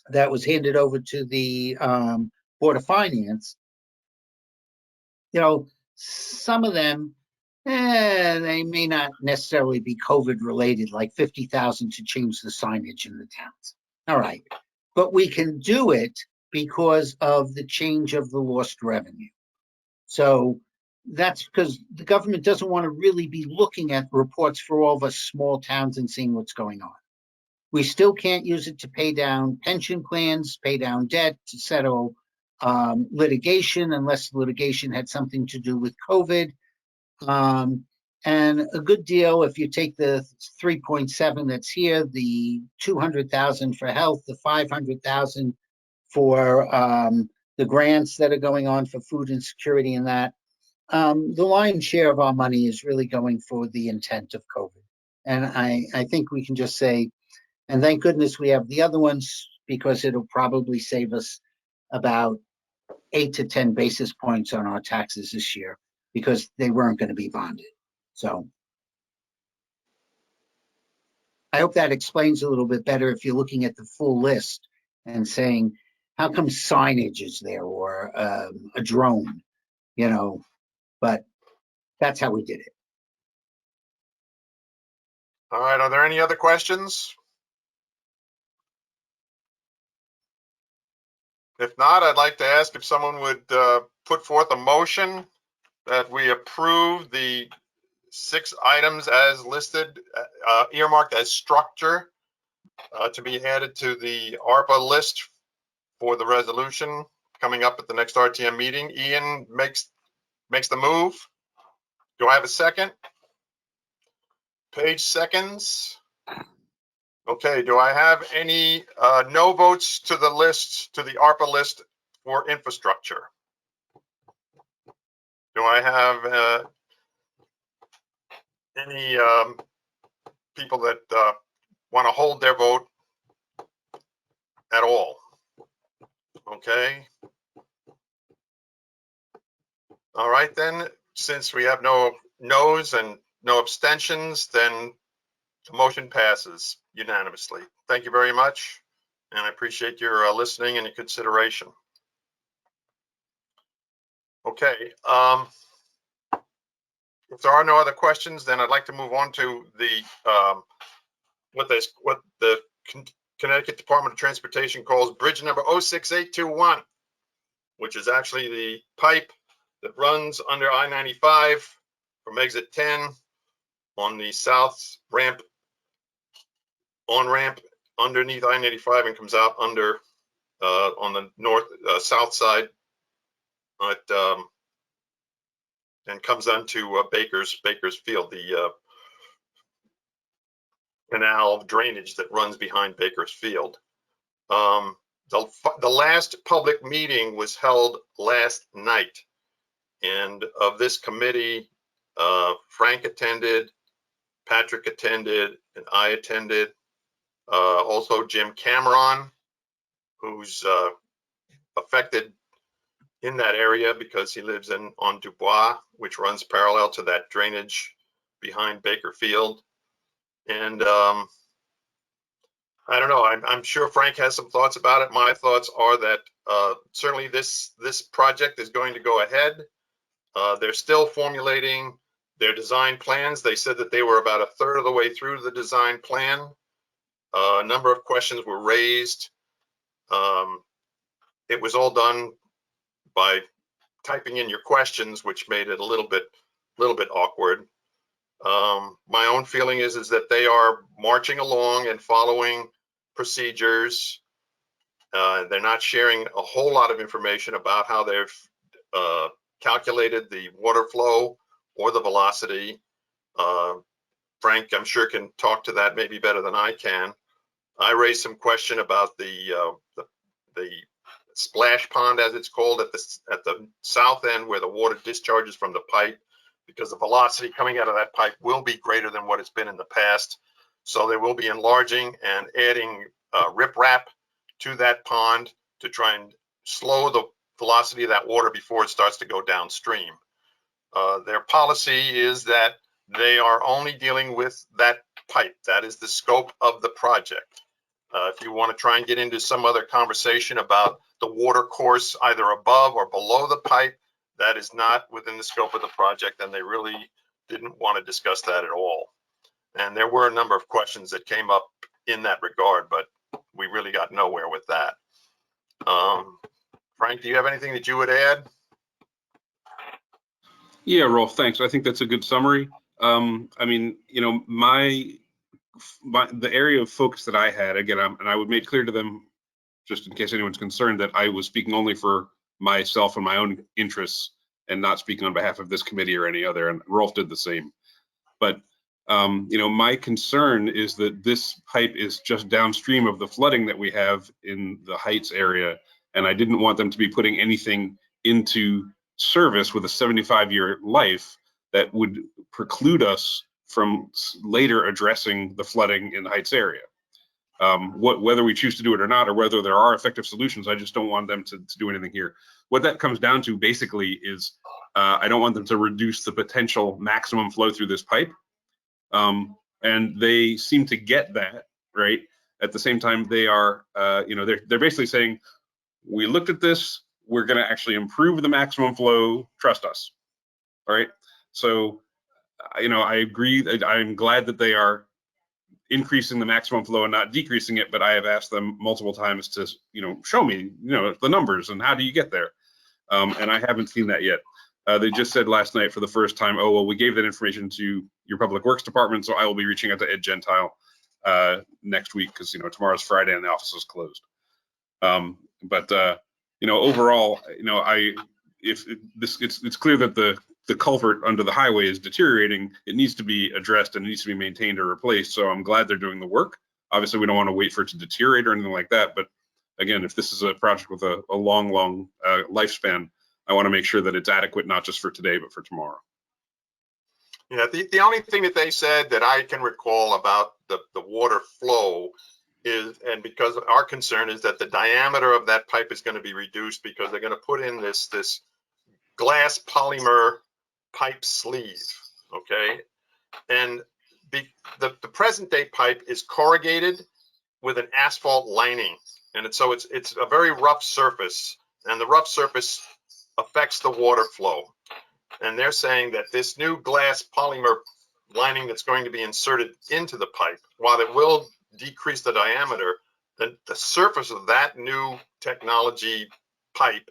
that was handed over to the Board of Finance, some of them, they may not necessarily be COVID related, like 50,000 to change the signage in the towns. All right, but we can do it because of the change of the lost revenue. So that's because the government doesn't want to really be looking at reports for all of us small towns and seeing what's going on. We still can't use it to pay down pension plans, pay down debt, to settle litigation, unless litigation had something to do with COVID. And a good deal, if you take the 3.7 that's here, the 200,000 for health, the 500,000 for the grants that are going on for food insecurity and that, the lion's share of our money is really going for the intent of COVID. And I think we can just say, and thank goodness we have the other ones, because it'll probably save us about 8 to 10 basis points on our taxes this year, because they weren't going to be bonded. So I hope that explains a little bit better if you're looking at the full list and saying, how come signage is there, or a drone, but that's how we did it.
All right, are there any other questions? If not, I'd like to ask if someone would put forth a motion that we approve the 6 items as listed, earmarked as structure to be added to the ARPA list for the resolution coming up at the next RTM meeting. Ian makes the move. Do I have a second? Paige seconds. Okay, do I have any no votes to the list, to the ARPA list for infrastructure? Do I have any people that want to hold their vote at all? Okay. All right, then, since we have no no's and no abstentions, then the motion passes unanimously. Thank you very much, and I appreciate your listening and your consideration. Okay, if there are no other questions, then I'd like to move on to the what the Connecticut Department of Transportation calls bridge number 06821, which is actually the pipe that runs under I-95 from exit 10 on the south ramp, on-ramp underneath I-95 and comes out under on the north south side and comes onto Bakersfield, the canal drainage that runs behind Bakersfield. The last public meeting was held last night, and of this committee, Frank attended, Patrick attended, and I attended. Also Jim Cameron, who's affected in that area because he lives on Dubois, which runs parallel to that drainage behind Bakersfield. And I don't know, I'm sure Frank has some thoughts about it. My thoughts are that certainly this project is going to go ahead. They're still formulating their design plans. They said that they were about a third of the way through the design plan. A number of questions were raised. It was all done by typing in your questions, which made it a little bit awkward. My own feeling is that they are marching along and following procedures. They're not sharing a whole lot of information about how they've calculated the water flow or the velocity. Frank, I'm sure, can talk to that maybe better than I can. I raised some question about the splash pond, as it's called, at the south end where the water discharges from the pipe, because the velocity coming out of that pipe will be greater than what it's been in the past. So they will be enlarging and adding riprap to that pond to try and slow the velocity of that water before it starts to go downstream. Their policy is that they are only dealing with that pipe. That is the scope of the project. If you want to try and get into some other conversation about the water course either above or below the pipe, that is not within the scope of the project, and they really didn't want to discuss that at all. And there were a number of questions that came up in that regard, but we really got nowhere with that. Frank, do you have anything that you would add?
Yeah, Rolf, thanks. I think that's a good summary. I mean, you know, the area of focus that I had, again, and I would make clear to them, just in case anyone's concerned, that I was speaking only for myself and my own interests and not speaking on behalf of this committee or any other, and Rolf did the same. But, you know, my concern is that this pipe is just downstream of the flooding that we have in the Heights area, and I didn't want them to be putting anything into service with a 75-year life that would preclude us from later addressing the flooding in the Heights area. Whether we choose to do it or not, or whether there are effective solutions, I just don't want them to do anything here. What that comes down to basically is I don't want them to reduce the potential maximum flow through this pipe. And they seem to get that, right? At the same time, they are, you know, they're basically saying, we looked at this, we're going to actually improve the maximum flow, trust us. All right. So, you know, I agree. I'm glad that they are increasing the maximum flow and not decreasing it, but I have asked them multiple times to, you know, show me, you know, the numbers and how do you get there? And I haven't seen that yet. They just said last night for the first time, oh, well, we gave that information to your public works department, so I will be reaching out to Ed Gentile. next week, because tomorrow's Friday and the office is closed. Overall, it's clear that the culvert under the highway is deteriorating. It needs to be addressed and it needs to be maintained or replaced. So I'm glad they're doing the work. Obviously, we don't want to wait for it to deteriorate or anything like that. But again, if this is a project with a long lifespan, I want to make sure that it's adequate, not just for today, but for tomorrow.
Yeah, the only thing that they said that I can recall about the water flow is, and because our concern is that the diameter of that pipe is going to be reduced because they're going to put in this glass polymer pipe sleeve, okay? And the present day pipe is corrugated with an asphalt lining, and so it's a very rough surface, and the rough surface affects the water flow. And they're saying that this new glass polymer lining that's going to be inserted into the pipe, while it will decrease the diameter, the surface of that new technology pipe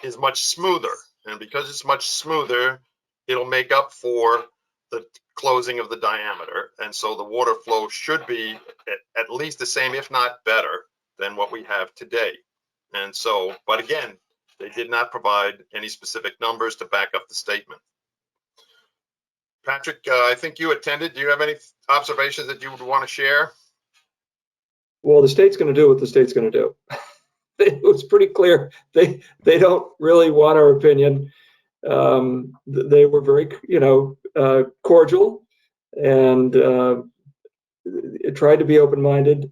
is much smoother. And because it's much smoother, it'll make up for the closing of the diameter. And so the water flow should be at least the same, if not better, than what we have today. And so, but again, they did not provide any specific numbers to back up the statement. Patrick, I think you attended. Do you have any observations that you would want to share?
Well, the state's going to do what the state's going to do. It was pretty clear they don't really want our opinion. They were very cordial and tried to be open-minded.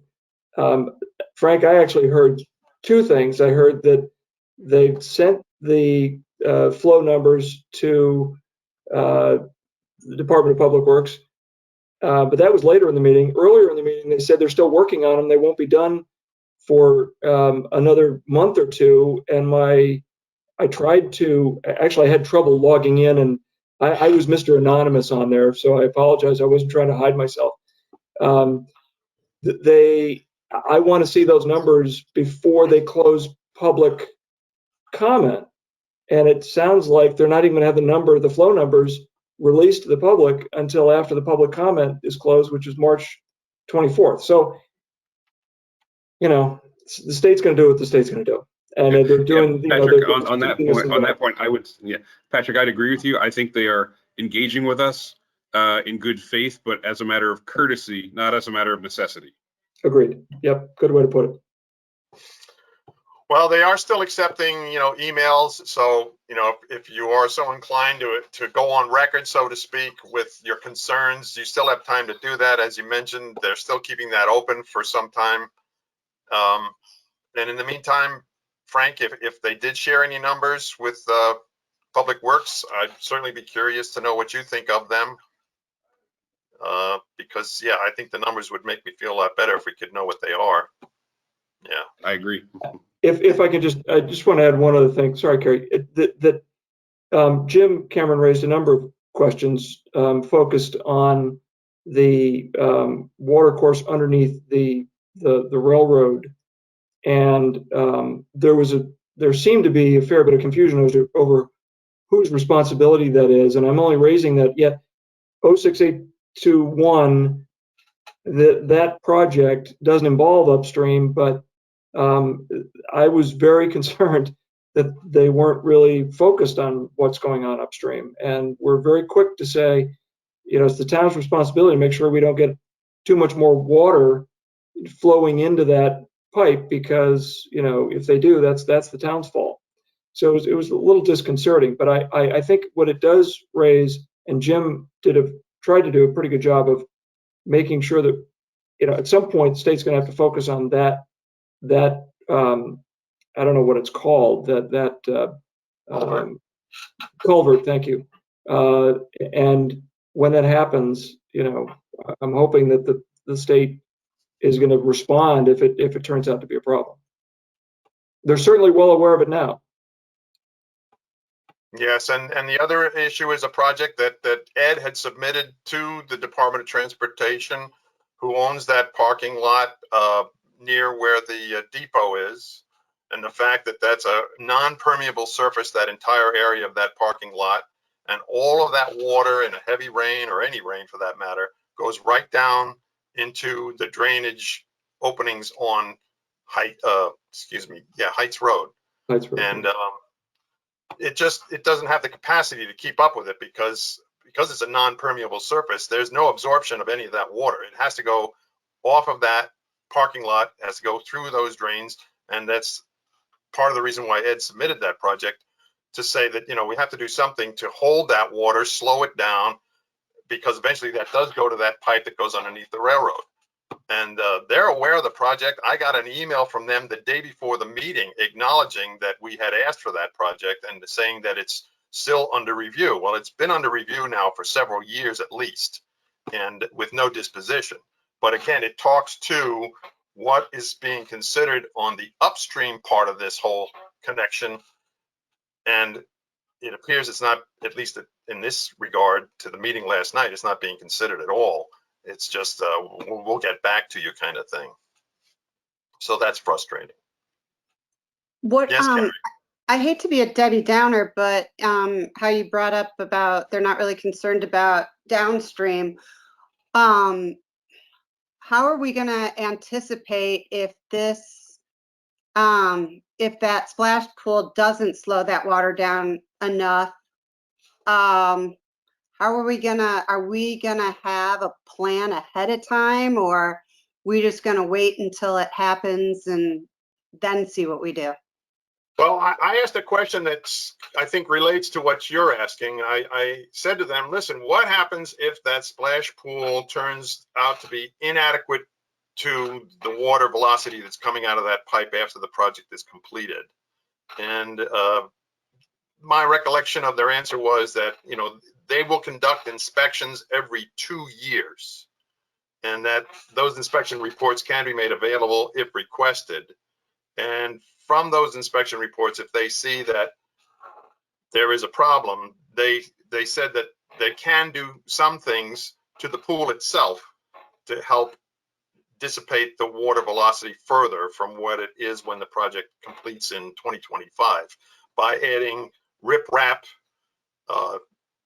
Frank, I actually heard two things. I heard that they sent the flow numbers to the Department of Public Works, but that was later in the meeting. Earlier in the meeting, they said they're still working on them. They won't be done for another month or two. And I had trouble logging in, and I was Mr. Anonymous on there, so I apologize. I wasn't trying to hide myself. I want to see those numbers before they close public comment. And it sounds like they're not even going to have the flow numbers released to the public until after the public comment is closed, which is March 24th. So, the state's going to do what the state's going to do. And they're doing,
Patrick, on that point, Patrick, I'd agree with you. I think they are engaging with us in good faith, but as a matter of courtesy, not as a matter of necessity.
Agreed. Yep. Good way to put it.
Well, they are still accepting, emails. So, if you are so inclined to go on record, so to speak, with your concerns, you still have time to do that. As you mentioned, they're still keeping that open for some time. And in the meantime, Frank, if they did share any numbers with Public Works, I'd certainly be curious to know what you think of them. Because, yeah, I think the numbers would make me feel a lot better if we could know what they are. Yeah,
I agree.
If I could I just want to add one other thing. Sorry, Carrie. Jim Cameron raised a number of questions focused on the water course underneath the railroad, and there seemed to be a fair bit of confusion over whose responsibility that is. And I'm only raising that yet 06821. That project doesn't involve upstream, but I was very concerned that they weren't really focused on what's going on upstream. And we're very quick to say, it's the town's responsibility to make sure we don't get too much more water flowing into that pipe, because, if they do, that's the town's fault. So it was a little disconcerting, but I think what it does raise, and Jim tried to do a pretty good job of making sure that, at some point the state's going to have to focus on that I don't know what it's called, culvert. Thank you. And when that happens, I'm hoping that the state is going to respond if it turns out to be a problem. They're certainly well aware of it now.
Yes, and the other issue is a project that Ed had submitted to the Department of Transportation, who owns that parking lot near where the depot is, and the fact that that's a non-permeable surface, that entire area of that parking lot, and all of that water in a heavy rain, or any rain for that matter, goes right down into the drainage openings on Heights Road. And it doesn't have the capacity to keep up with it because it's a non-permeable surface. There's no absorption of any of that water. It has to go off of that parking lot, has to go through those drains, and that's part of the reason why Ed submitted that project, to say that, you know, we have to do something to hold that water, slow it down, because eventually that does go to that pipe that goes underneath the railroad. And they're aware of the project. I got an email from them the day before the meeting acknowledging that we had asked for that project and saying that it's still under review. Well, it's been under review now for several years at least, and with no disposition. But again, it talks to what is being considered on the upstream part of this whole connection. And it appears it's not, at least in this regard to the meeting last night, it's not being considered at all. It's just, we'll get back to you kind of thing. So that's frustrating.
What,
Yes, Karen.
I hate to be a Debbie Downer, but how you brought up about they're not really concerned about downstream. How are we going to anticipate if this, if that splash pool doesn't slow that water down enough? How are we gonna have a plan ahead of time, or we just gonna wait until it happens and then see what we do?
Well, I asked a question that's, I think, relates to what you're asking. I said to them, listen, what happens if that splash pool turns out to be inadequate to the water velocity that's coming out of that pipe after the project is completed? And my recollection of their answer was that, you know, they will conduct inspections every 2 years, and that those inspection reports can be made available if requested. And from those inspection reports, if they see that there is a problem, they said that they can do some things to the pool itself to help dissipate the water velocity further from what it is when the project completes in 2025 by adding riprap,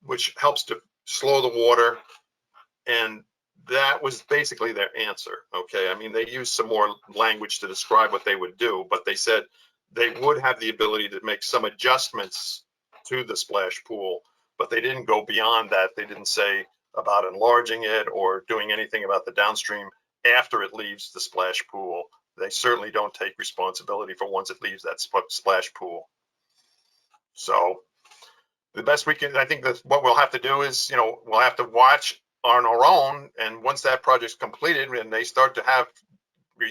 which helps to slow the water. And that was basically their answer. Okay, I mean, they used some more language to describe what they would do, but they said they would have the ability to make some adjustments to the splash pool, but they didn't go beyond that. They didn't say about enlarging it or doing anything about the downstream after it leaves the splash pool. They certainly don't take responsibility for once it leaves that splash pool. So the best we can, I think that what we'll have to do is, you know, we'll have to watch on our own, and once that project's completed and they start to have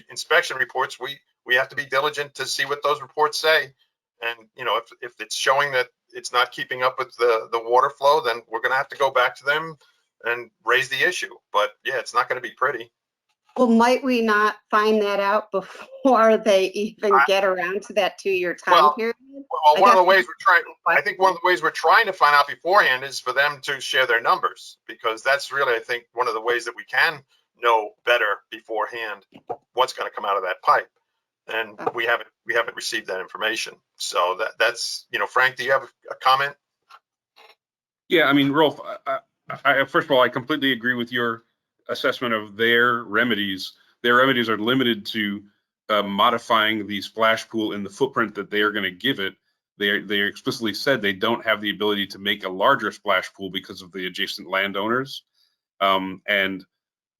inspection reports, we have to be diligent to see what those reports say. And, you know, if it's showing that it's not keeping up with the water flow, then we're going to have to go back to them and raise the issue. But yeah, it's not going to be pretty.
Well, might we not find that out before they even get around to that 2-year time period?
Well, one of the ways I think one of the ways we're trying to find out beforehand is for them to share their numbers, because that's really, I think, one of the ways that we can know better beforehand what's going to come out of that pipe. And we haven't received that information. So that's, you know, Frank, do you have a comment?
Yeah, I mean, Rolf, I first of all, I completely agree with your assessment of their remedies. Their remedies are limited to modifying the splash pool in the footprint that they are going to give it. They explicitly said they don't have the ability to make a larger splash pool because of the adjacent landowners. And,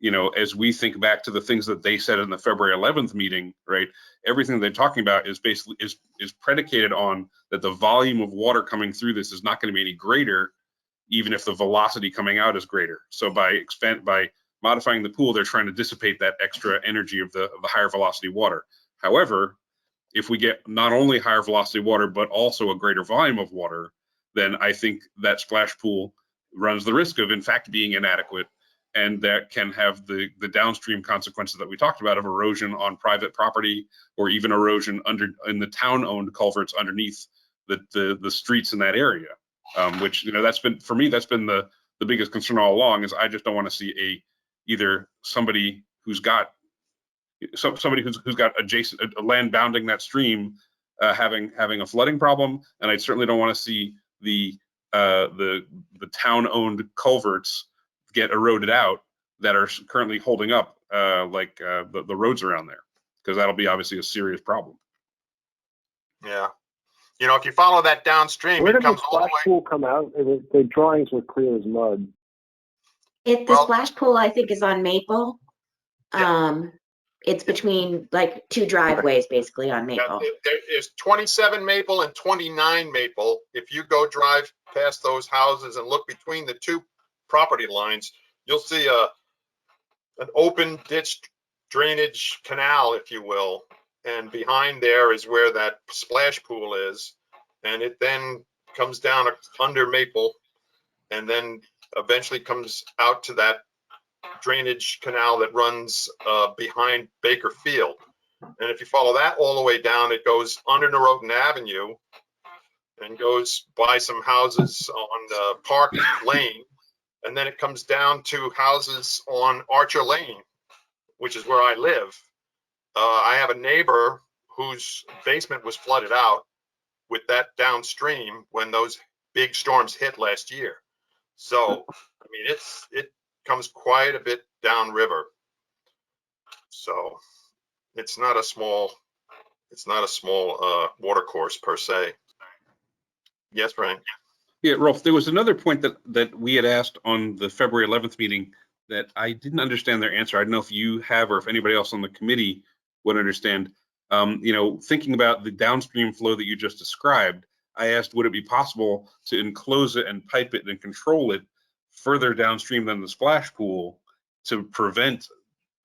you know, as we think back to the things that they said in the February 11th meeting, right, everything they're talking about is basically is predicated on that the volume of water coming through this is not going to be any greater, even if the velocity coming out is greater. So by modifying the pool, they're trying to dissipate that extra energy of the higher velocity water. However, if we get not only higher velocity water, but also a greater volume of water, then I think that splash pool runs the risk of, in fact, being inadequate. And that can have the downstream consequences that we talked about of erosion on private property, or even erosion in the town-owned culverts underneath the streets in that area. Which, you know, that's been, for me, that's been the biggest concern all along, is I just don't want to see either somebody who's got adjacent a land bounding that stream having a flooding problem, and I certainly don't want to see the town-owned culverts get eroded out that are currently holding up the roads around there, because that'll be obviously a serious problem.
Yeah. You know, if you follow that downstream,
Where
it
did the
comes all the
splash
way.
pool come out? The drawings were clear as mud.
The
Well-
splash pool, I think, is on Maple.
Yeah.
It's between like two driveways, basically, on Maple.
There's 27 Maple and 29 Maple. If you go drive past those houses and look between the two property lines, you'll see an open ditch drainage canal, if you will. And behind there is where that splash pool is. And it then comes down under Maple and then eventually comes out to that drainage canal that runs behind Baker Field. And if you follow that all the way down, it goes under Norotan Avenue and goes by some houses on Park Lane. And then it comes down to houses on Archer Lane, which is where I live. I have a neighbor whose basement was flooded out with that downstream when those big storms hit last year. So, I mean, it comes quite a bit downriver. So it's not a small water course per se. Yes, Frank.
Yeah, Rolf, there was another point that we had asked on the February 11th meeting that I didn't understand their answer. I don't know if you have or if anybody else on the committee would understand. Thinking about the downstream flow that you just described, I asked, would it be possible to enclose it and pipe it and control it further downstream than the splash pool to prevent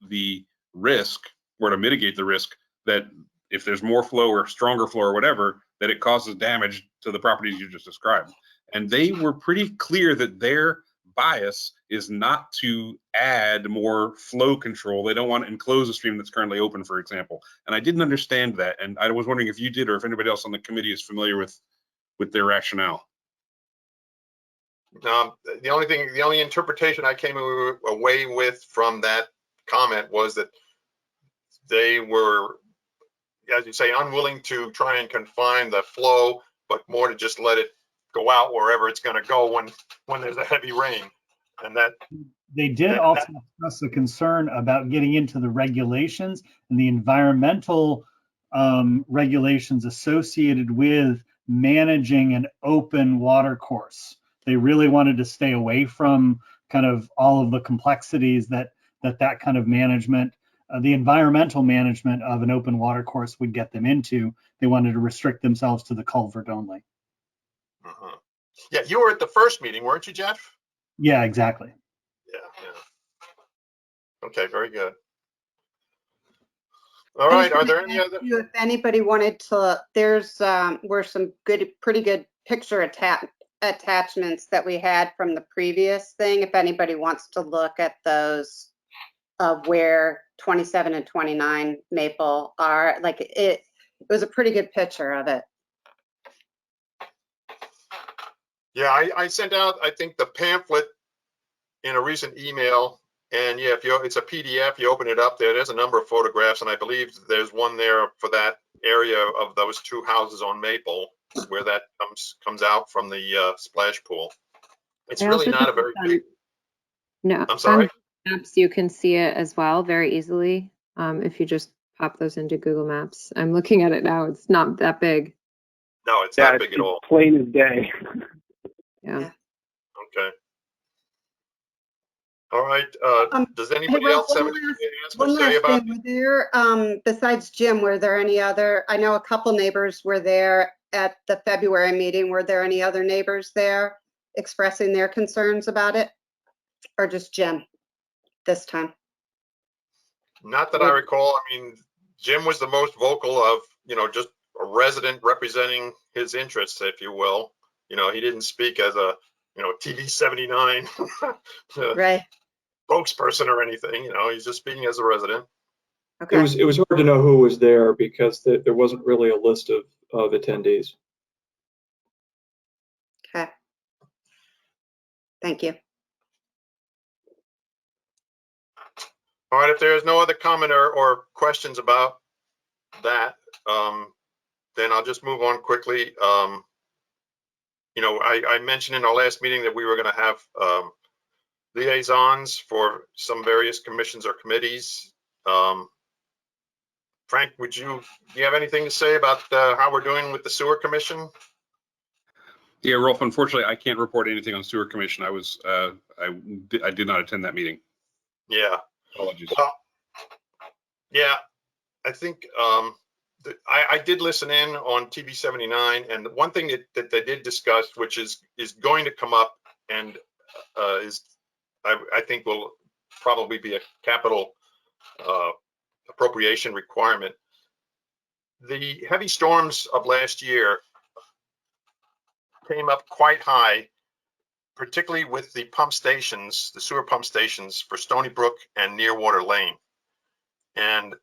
the risk or to mitigate the risk that if there's more flow or stronger flow or whatever, that it causes damage to the properties you just described. And they were pretty clear that their bias is not to add more flow control. They don't want to enclose a stream that's currently open, for example. And I didn't understand that. And I was wondering if you did or if anybody else on the committee is familiar with their rationale.
The only interpretation I came away with from that comment was that they were, as you say, unwilling to try and confine the flow, but more to just let it go out wherever it's going to go when there's a heavy rain. And that
They did also express a concern about getting into the regulations and the environmental regulations associated with managing an open water course. They really wanted to stay away from kind of all of the complexities that kind of management, the environmental management of an open water course would get them into. They wanted to restrict themselves to the culvert only.
Uh-huh. Yeah, you were at the first meeting, weren't you, Jeff?
Yeah, exactly.
Yeah. Okay, very good. All right, are there any other?
If anybody wanted to, there's were some pretty good picture attachments that we had from the previous thing. If anybody wants to look at those of where 27 and 29 Maple are, like it was a pretty good picture of it.
Yeah, I sent out, I think, the pamphlet in a recent email. And yeah, it's a PDF, you open it up there's a number of photographs, and I believe there's one there for that area of those two houses on Maple where that comes out from the splash pool. It's really not a very big.
No,
I'm sorry?
on Maps, you can see it as well very easily if you just pop those into Google Maps. I'm looking at it now. It's not that big.
No, it's not big at all.
Plain as day.
Yeah.
Okay. All right. Does anybody
Hey,
else have
one
anything to
last
say about?
thing, were there, besides Jim, were there any other, I know a couple neighbors were there at the February meeting. Were there any other neighbors there expressing their concerns about it? Or just Jim this time?
Not that I recall. I mean, Jim was the most vocal of, just a resident representing his interests, if you will. He didn't speak as a, TV 79
Right.
spokesperson or anything. He's just speaking as a resident.
Okay.
It was hard to know who was there because there wasn't really a list of attendees.
Okay. Thank you.
All right, if there's no other comment or questions about that, then I'll just move on quickly. I mentioned in our last meeting that we were going to have liaisons for some various commissions or committees. Frank, do you have anything to say about how we're doing with the sewer commission?
Yeah, Rolf, unfortunately, I can't report anything on sewer commission. I was, I did not attend that meeting.
Yeah.
Apologies.
Well, yeah, I think I did listen in on TV 79, and the one thing that they did discuss, which is going to come up, and is I think will probably be a capital appropriation requirement. The heavy storms of last year came up quite high, particularly with the pump stations, the sewer pump stations for Stony Brook and Nearwater Lane. And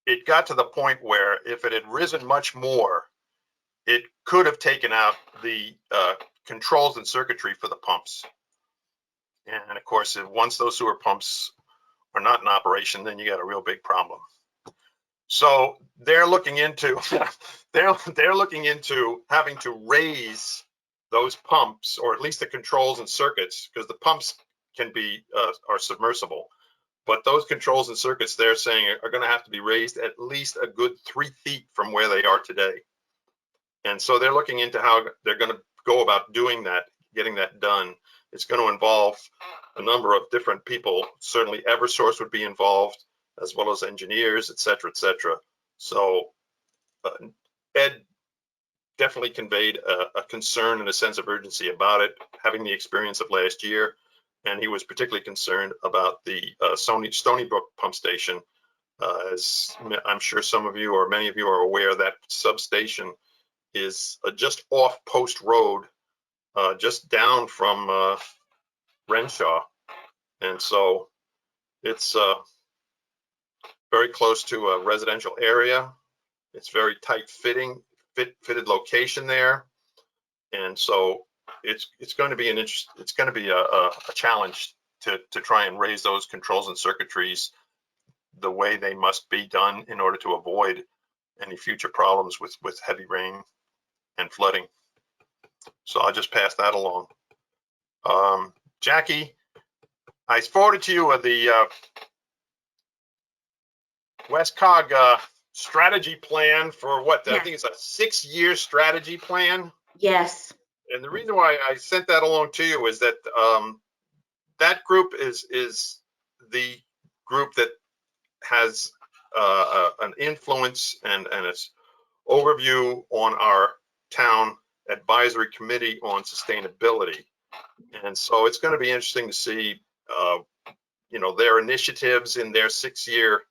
it got to the point where if it had risen much more, it could have taken out the controls and circuitry for the pumps. And of course, once those sewer pumps are not in operation, then you got a real big problem. So they're looking into they're looking into having to raise those pumps, or at least the controls and circuits, because the pumps can be are submersible, but those controls and circuits they're saying are going to have to be raised at least a good 3 feet from where they are today. And so they're looking into how they're going to go about doing that, getting that done. It's going to involve a number of different people. Certainly Eversource would be involved, as well as engineers, et cetera, et cetera. So Ed definitely conveyed a concern and a sense of urgency about it, having the experience of last year. And he was particularly concerned about the Stony Brook pump station. As I'm sure some of you or many of you are aware, that substation is just off Post Road, just down from Renshaw. And so it's very close to a residential area. It's very tight fitted location there. And so it's going to be a challenge to try and raise those controls and circuitries the way they must be done in order to avoid any future problems with heavy rain and flooding. So I'll just pass that along. Jackie, I forwarded to you the WestCog strategy plan for what I think it's a 6-year strategy plan.
Yes.
And the reason why I sent that along to you is that that group is the group that has an influence and its overview on our town advisory committee on sustainability. And so it's going to be interesting to see, their initiatives in their 6-year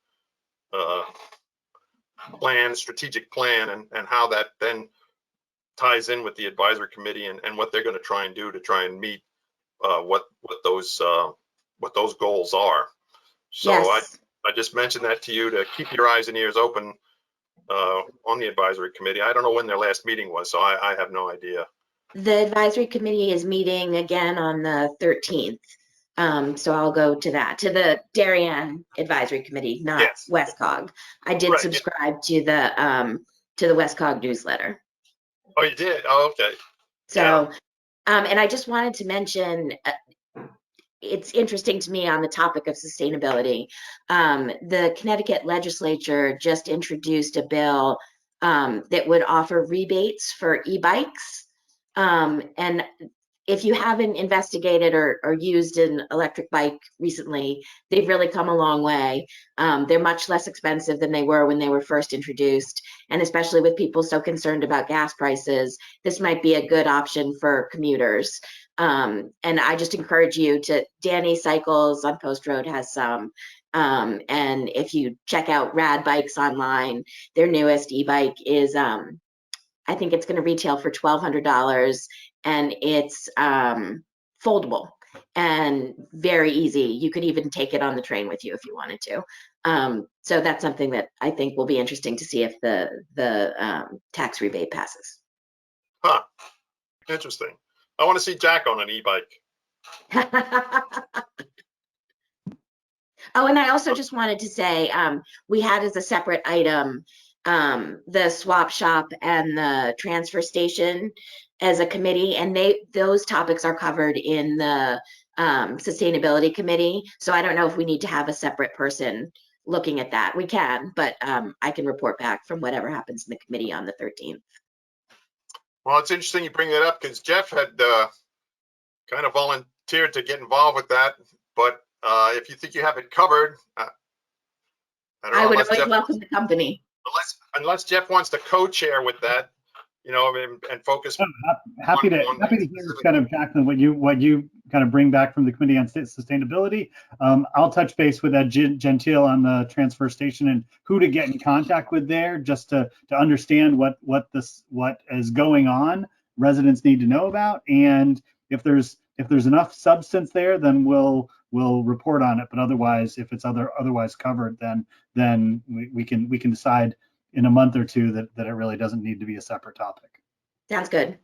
plan, strategic plan, and how that then ties in with the advisory committee and what they're going to try and do to try and meet what those goals are. So
Yes.
I just mentioned that to you to keep your eyes and ears open on the advisory committee. I don't know when their last meeting was, so I have no idea.
The advisory committee is meeting again on the 13th. So I'll go to the Darien Advisory Committee, not
Yes.
WestCog. I did subscribe to the WestCog newsletter.
Oh, you did? Oh, okay.
So, and I just wanted to mention, it's interesting to me on the topic of sustainability. The Connecticut legislature just introduced a bill that would offer rebates for e-bikes. And if you haven't investigated or used an electric bike recently, they've really come a long way. They're much less expensive than they were when they were first introduced. And especially with people so concerned about gas prices, this might be a good option for commuters. And I just encourage you to, Danny Cycles on Post Road has some. And if you check out Rad Bikes online, their newest e-bike is, I think it's going to retail for $1,200, and it's foldable and very easy. You could even take it on the train with you if you wanted to. So that's something that I think will be interesting to see if the tax rebate passes.
Huh. Interesting. I want to see Jack on an e-bike.
Oh, and I also just wanted to say, we had as a separate item, the swap shop and the transfer station as a committee, and those topics are covered in the sustainability committee. So I don't know if we need to have a separate person looking at that. We can, but I can report back from whatever happens in the committee on the 13th.
Well, it's interesting you bring that up because Jeff had kind of volunteered to get involved with that. But if you think you have it covered, I don't know.
I would
Unless
always
Jeff,
welcome the company.
unless Jeff wants to co-chair with that, you know, and focus.
Happy to
on
hear kind of, Jacqueline, what you kind of bring back from the Committee on Sustainability. I'll touch base with Ed Gentile on the transfer station and who to get in contact with there, just to understand what is going on. Residents need to know about, and if there's enough substance there, then we'll report on it. But otherwise, if it's otherwise covered, then we can decide in a month or two that it really doesn't need to be a separate topic.
Sounds good.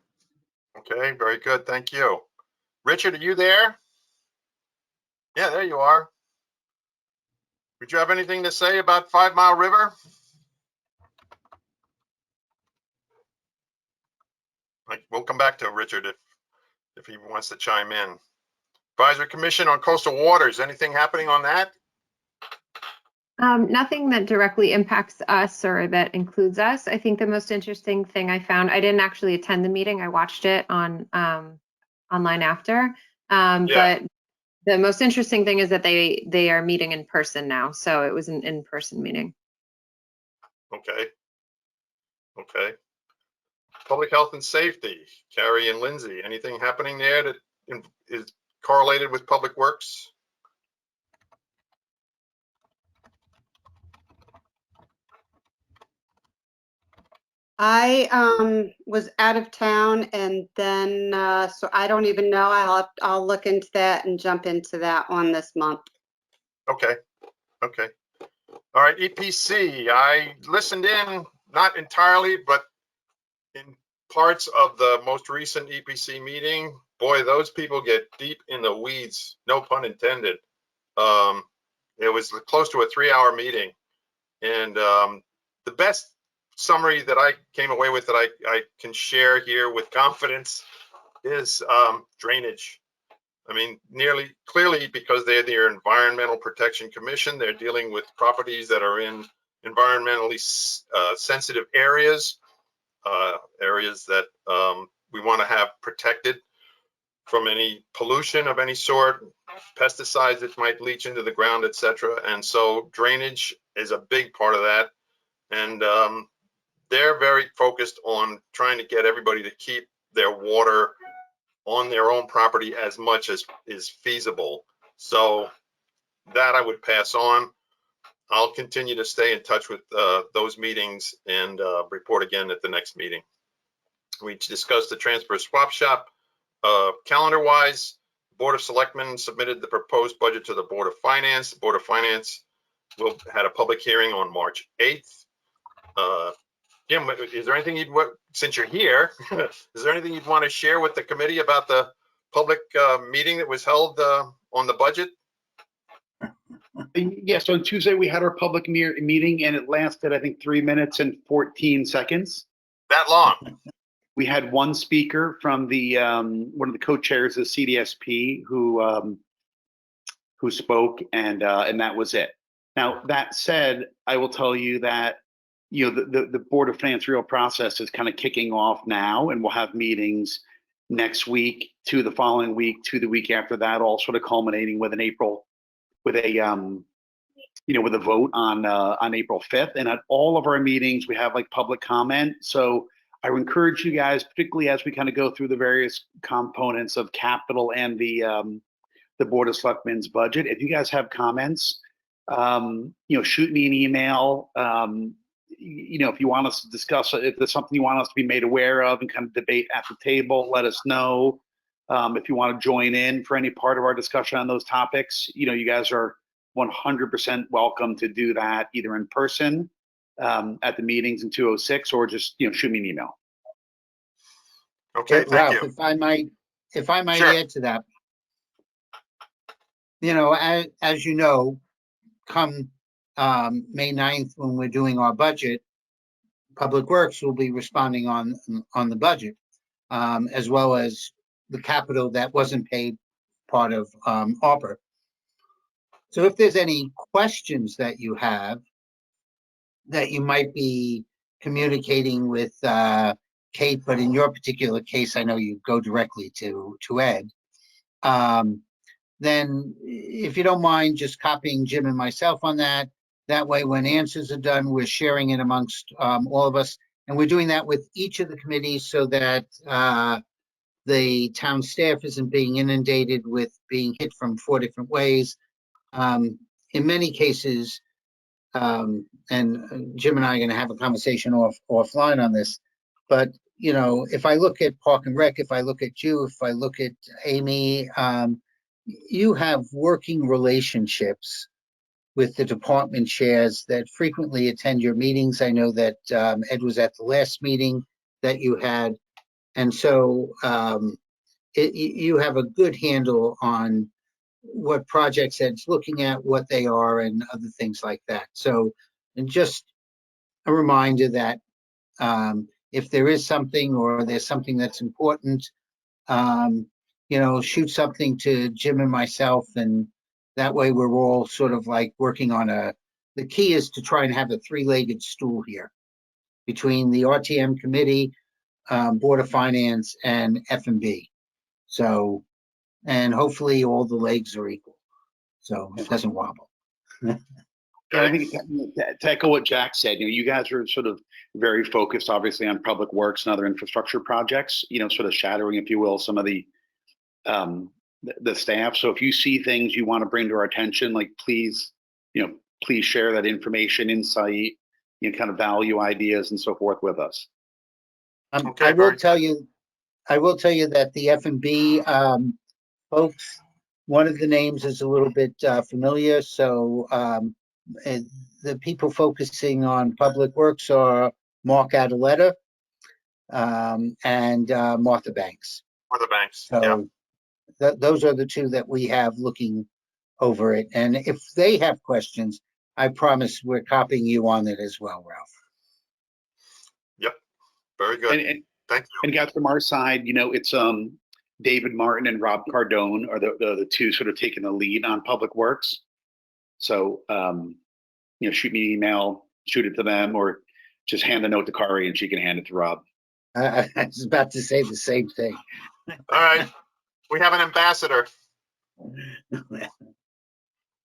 Okay, very good. Thank you. Richard, are you there? Yeah, there you are. Would you have anything to say about 5 Mile River? We'll come back to Richard if he wants to chime in. Advisory Commission on Coastal Waters, anything happening on that?
Nothing that directly impacts us or that includes us. I think the most interesting thing I found, I didn't actually attend the meeting. I watched it on online after. But the most interesting thing is that they are meeting in person now. So it was an in-person meeting.
Okay. Okay. Public Health and Safety, Carrie and Lindsay, anything happening there that is correlated with Public Works?
I was out of town, and then so I don't even know. I'll look into that and jump into that one this month.
Okay. Okay. All right. EPC, I listened in, not entirely, but in parts of the most recent EPC meeting. Boy, those people get deep in the weeds, no pun intended. It was close to a 3-hour meeting, and the best summary that I came away with that I can share here with confidence is drainage. I mean, clearly because they're the Environmental Protection Commission, they're dealing with properties that are in environmentally sensitive areas, areas that we want to have protected from any pollution of any sort, pesticides that might leach into the ground, etc. And so drainage is a big part of that. And they're very focused on trying to get everybody to keep their water on their own property as much as is feasible. So that I would pass on. I'll continue to stay in touch with those meetings and report again at the next meeting. We discussed the transfer swap shop. Calendar-wise, Board of Selectmen submitted the proposed budget to the Board of Finance. The Board of Finance had a public hearing on March 8th. Jim, is there anything since you're here, is there anything you'd want to share with the committee about the public meeting that was held on the budget?
Yes, on Tuesday we had our public meeting, and it lasted, I think, 3 minutes and 14 seconds.
That long?
We had one speaker from the one of the co-chairs of CDSP who spoke, and that was it. Now, that said, I will tell you that the Board of Finance real process is kind of kicking off now, and we'll have meetings next week, to the following week, to the week after that, all sort of culminating with with a vote on April 5th. And at all of our meetings, we have like public comment. So I would encourage you guys, particularly as we kind of go through the various components of capital and the Board of Selectmen's budget, if you guys have comments, shoot me an email. If you want us to discuss it, if there's something you want us to be made aware of and kind of debate at the table, let us know. If you want to join in for any part of our discussion on those topics, you guys are 100% welcome to do that either in person at the meetings in 206 or just shoot me an email.
Okay, thank
Ralph,
you.
if I might
Sure.
add to that, as you know, come May 9th, when we're doing our budget, Public Works will be responding on the budget, as well as the capital that wasn't paid part of Arpa. So if there's any questions that you have that you might be communicating with Kate, but in your particular case, I know you go directly to Ed. Then if you don't mind just copying Jim and myself on that, that way when answers are done, we're sharing it amongst all of us. And we're doing that with each of the committees so that the town staff isn't being inundated with being hit from 4 different ways. In many cases, and Jim and I are going to have a conversation offline on this, but you know, if I look at Park and Rec, if I look at you, if I look at Amy, you have working relationships with the department chairs that frequently attend your meetings. I know that Ed was at the last meeting that you had. And so you have a good handle on what projects Ed's looking at, what they are, and other things like that. So, and just a reminder that if there is something or there's something that's important, you know, shoot something to Jim and myself, and that way we're all sort of like working on the key is to try and have a 3-legged stool here between the RTM committee, Board of Finance, and F&B. So, and hopefully all the legs are equal, so it doesn't wobble.
Yeah, I think to echo what Jack said, you know, you guys are sort of very focused, obviously, on public works and other infrastructure projects, you know, sort of shadowing, if you will, some of the staff. So if you see things you want to bring to our attention, like please, you know, please share that information, insight, you know, kind of value ideas and so forth with us.
Okay,
I will tell you that the F&B folks, one of the names is a little bit familiar. So the people focusing on public works are Mark Adaletta and Martha Banks.
Martha Banks,
So
yeah.
those are the two that we have looking over it. And if they have questions, I promise we're copying you on it as well, Ralph.
Yep, very good. Thank you.
And guys, from our side, you know, it's David Martin and Rob Cardone are the two sort of taking the lead on public works. So, you know, shoot me an email, shoot it to them, or just hand the note to Kari and she can hand it to Rob.
I was about to say the same thing.
All right, we have an ambassador.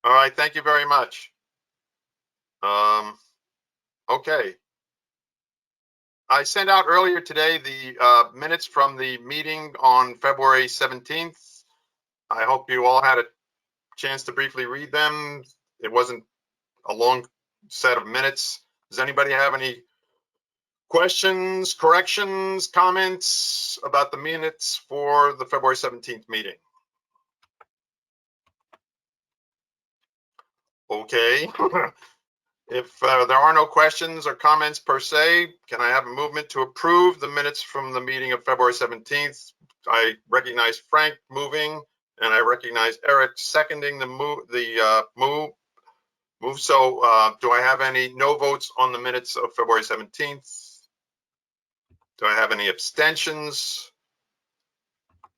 All right, thank you very much. Okay. I sent out earlier today the minutes from the meeting on February 17th. I hope you all had a chance to briefly read them. It wasn't a long set of minutes. Does anybody have any questions, corrections, comments about the minutes for the February 17th meeting? Okay. If there are no questions or comments per se, can I have a movement to approve the minutes from the meeting of February 17th? I recognize Frank moving, and I recognize Eric seconding the move. So do I have any no votes on the minutes of February 17th? Do I have any abstentions?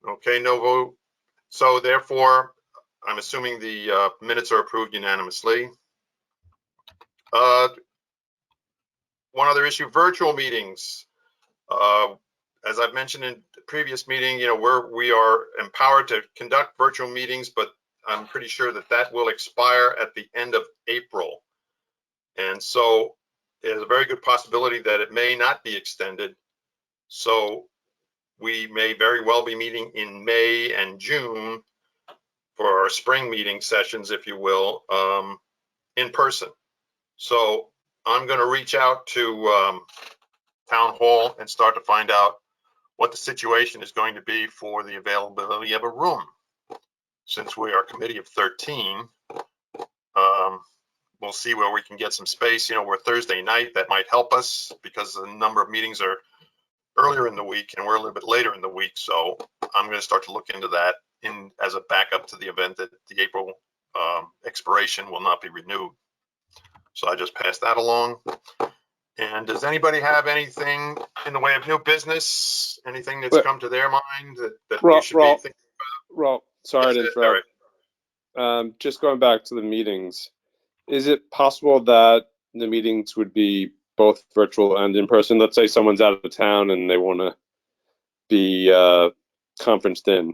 Okay, no vote. So therefore, I'm assuming the minutes are approved unanimously. One other issue, virtual meetings. As I've mentioned in the previous meeting, you know, we are empowered to conduct virtual meetings, but I'm pretty sure that that will expire at the end of April. And so there's a very good possibility that it may not be extended. So we may very well be meeting in May and June for our spring meeting sessions, if you will, in person. So I'm going to reach out to Town Hall and start to find out what the situation is going to be for the availability of a room. Since we are a committee of 13, we'll see where we can get some space. You know, we're Thursday night. That might help us because the number of meetings are earlier in the week and we're a little bit later in the week. So I'm going to start to look into that as a backup to the event that the April expiration will not be renewed. So I just passed that along. And does anybody have anything in the way of new business? Anything that's come to their mind that we should be thinking about?
Well, Sorry to interrupt. Just going back to the meetings, is it possible that the meetings would be both virtual and in person? Let's say someone's out of town and they want to be conferenced in.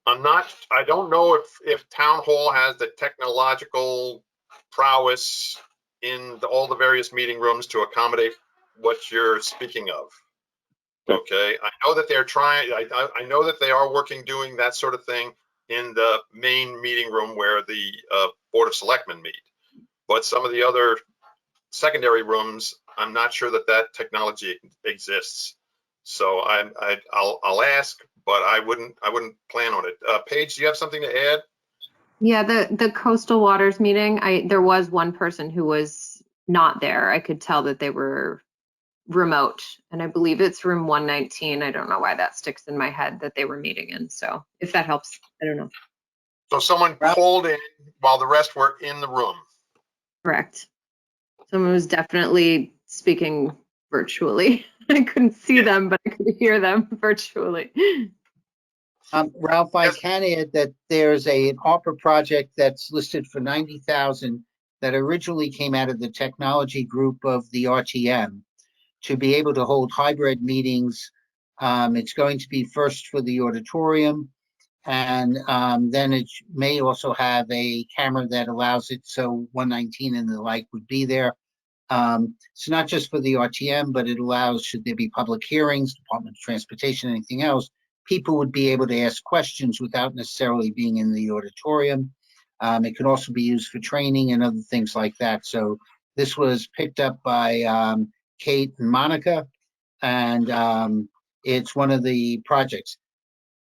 I don't know if town hall has the technological prowess in all the various meeting rooms to accommodate what you're speaking of. Okay, I know that they're trying, I know that they are working, doing that sort of thing in the main meeting room where the Board of Selectmen meet. But some of the other secondary rooms, I'm not sure that that technology exists. So I'll ask, but I wouldn't plan on it. Paige, do you have something to add?
Yeah, the coastal waters meeting, there was one person who was not there. I could tell that they were remote, and I believe it's room 119. I don't know why that sticks in my head that they were meeting in. So if that helps, I don't know.
So someone called in while the rest were in the room.
Correct. Someone was definitely speaking virtually. I couldn't see them, but I could hear them virtually.
Ralph, I can add that there's an Arpa project that's listed for 90,000 that originally came out of the technology group of the RTM to be able to hold hybrid meetings. It's going to be first for the auditorium, and then it may also have a camera that allows it so 119 and the like would be there. It's not just for the RTM, but it allows, should there be public hearings, Department of Transportation, anything else, people would be able to ask questions without necessarily being in the auditorium. It could also be used for training and other things like that. So this was picked up by Kate and Monica, and it's one of the projects.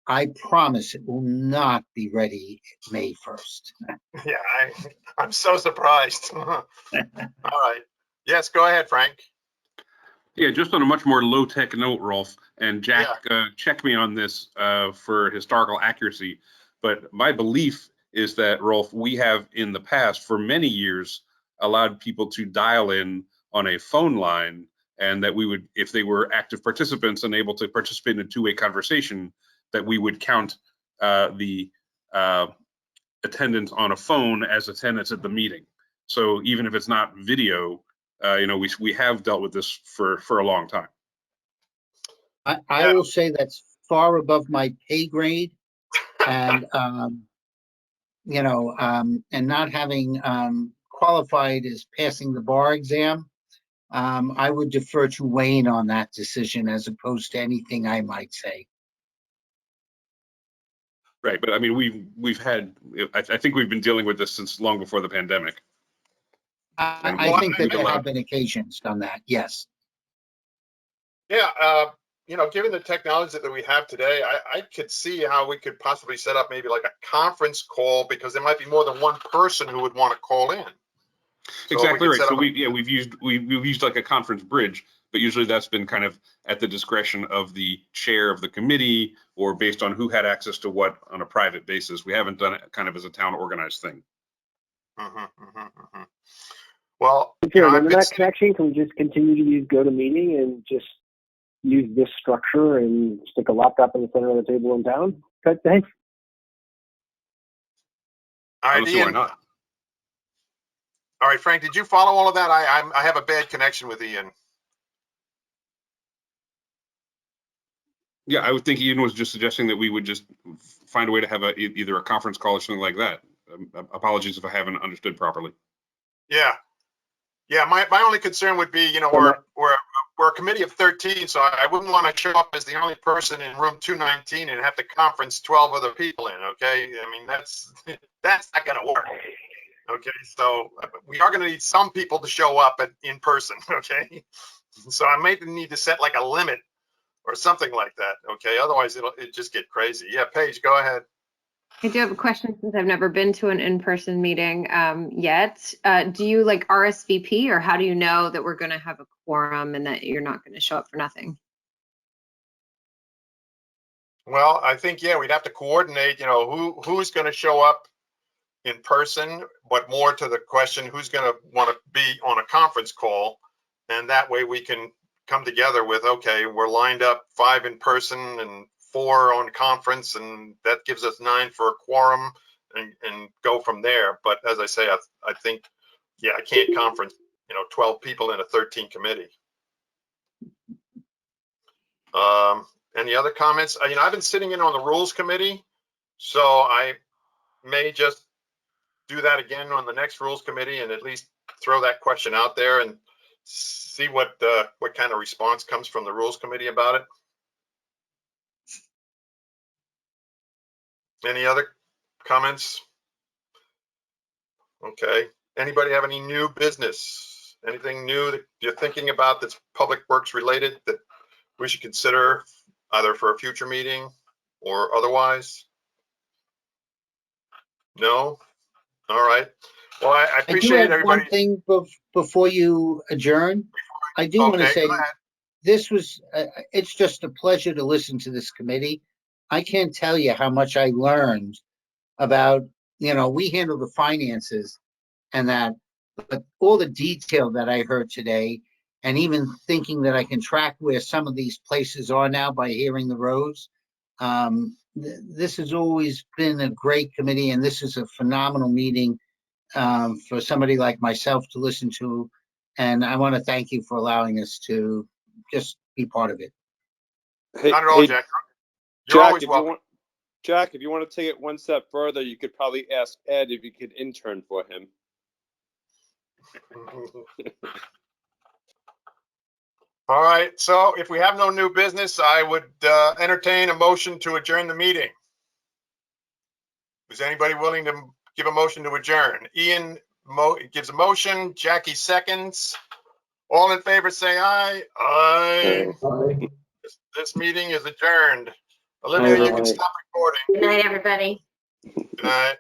I promise it will not be ready May 1st.
Yeah, I'm so surprised. All right. Yes, go ahead, Frank.
Yeah, just on a much more low-tech note, Rolf, and Jack, check me on this for historical accuracy, but my belief is that, Rolf, we have in the past, for many years, allowed people to dial in on a phone line, and that we would, if they were active participants and able to participate in a two-way conversation, that we would count the attendance on a phone as attendance at the meeting. So even if it's not video, you know, we have dealt with this for a long time.
I will say that's far above my pay grade, and you know, and not having qualified as passing the bar exam, I would defer to Wayne on that decision as opposed to anything I might say.
Right, but I mean, we've had, I think we've been dealing with this since long before the pandemic.
I think that there have been occasions on that, yes.
Yeah, you know, given the technology that we have today, I could see how we could possibly set up maybe like a conference call, because there might be more than one person who would want to call in. So
exactly right. So we've used like a conference bridge, but usually that's been kind of at the discretion of the chair of the committee or based on who had access to what on a private basis. We haven't done it kind of as a town organized thing.
Well,
remember that connection? Can we just continue to use GoToMeeting and just use this structure and stick a laptop in the center of the table in town? Okay, thanks.
All right, Ian. Why not? All right, Frank, did you follow all of that? I have a bad connection with Ian.
Yeah, I would think Ian was just suggesting that we would just find a way to have either a conference call or something like that. Apologies if I haven't understood properly.
Yeah. Yeah, my only concern would be, you know, we're a committee of 13, so I wouldn't want to show up as the only person in room 219 and have to conference 12 other people in, okay? I mean, that's not going to work. Okay, so we are going to need some people to show up in person, okay? So I may need to set like a limit or something like that, okay? Otherwise, it'll just get crazy. Yeah, Paige, go ahead.
I do have a question since I've never been to an in-person meeting yet. Do you like RSVP, or how do you know that we're going to have a quorum and that you're not going to show up for nothing?
Well, I think, yeah, we'd have to coordinate, you know, who's going to show up in person, but more to the question, who's going to want to be on a conference call. And that way we can come together with, okay, we're lined up 5 in person and 4 on conference, and that gives us 9 for a quorum, and go from there. But as I say, I think, yeah, I can't conference, 12 people in a 13 committee. Any other comments? I've been sitting in on the rules committee, so I may just do that again on the next rules committee, and at least throw that question out there and see what kind of response comes from the rules committee about it. Any other comments? Okay. Anybody have any new business? Anything new that you're thinking about that's public works related that we should consider either for a future meeting or otherwise? No? All right. Well, I appreciate
I do have
everybody.
one thing before you adjourn. I do want to
Okay,
say
go ahead.
this was, it's just a pleasure to listen to this committee. I can't tell you how much I learned about, we handle the finances and that, but all the detail that I heard today, and even thinking that I can track where some of these places are now by hearing the roads. This has always been a great committee, and this is a phenomenal meeting for somebody like myself to listen to. And I want to thank you for allowing us to just be part of it.
Not at all, Jack. You're
Jack,
always welcome.
Jack, if you want to take it one step further, you could probably ask Ed if you could intern for him.
All right. So if we have no new business, I would entertain a motion to adjourn the meeting. Is anybody willing to give a motion to adjourn? Ian gives a motion. Jackie seconds. All in favor, say aye. Aye.
Aye.
This meeting is adjourned. Olivia, you can stop recording.
Good night, everybody.
Good night.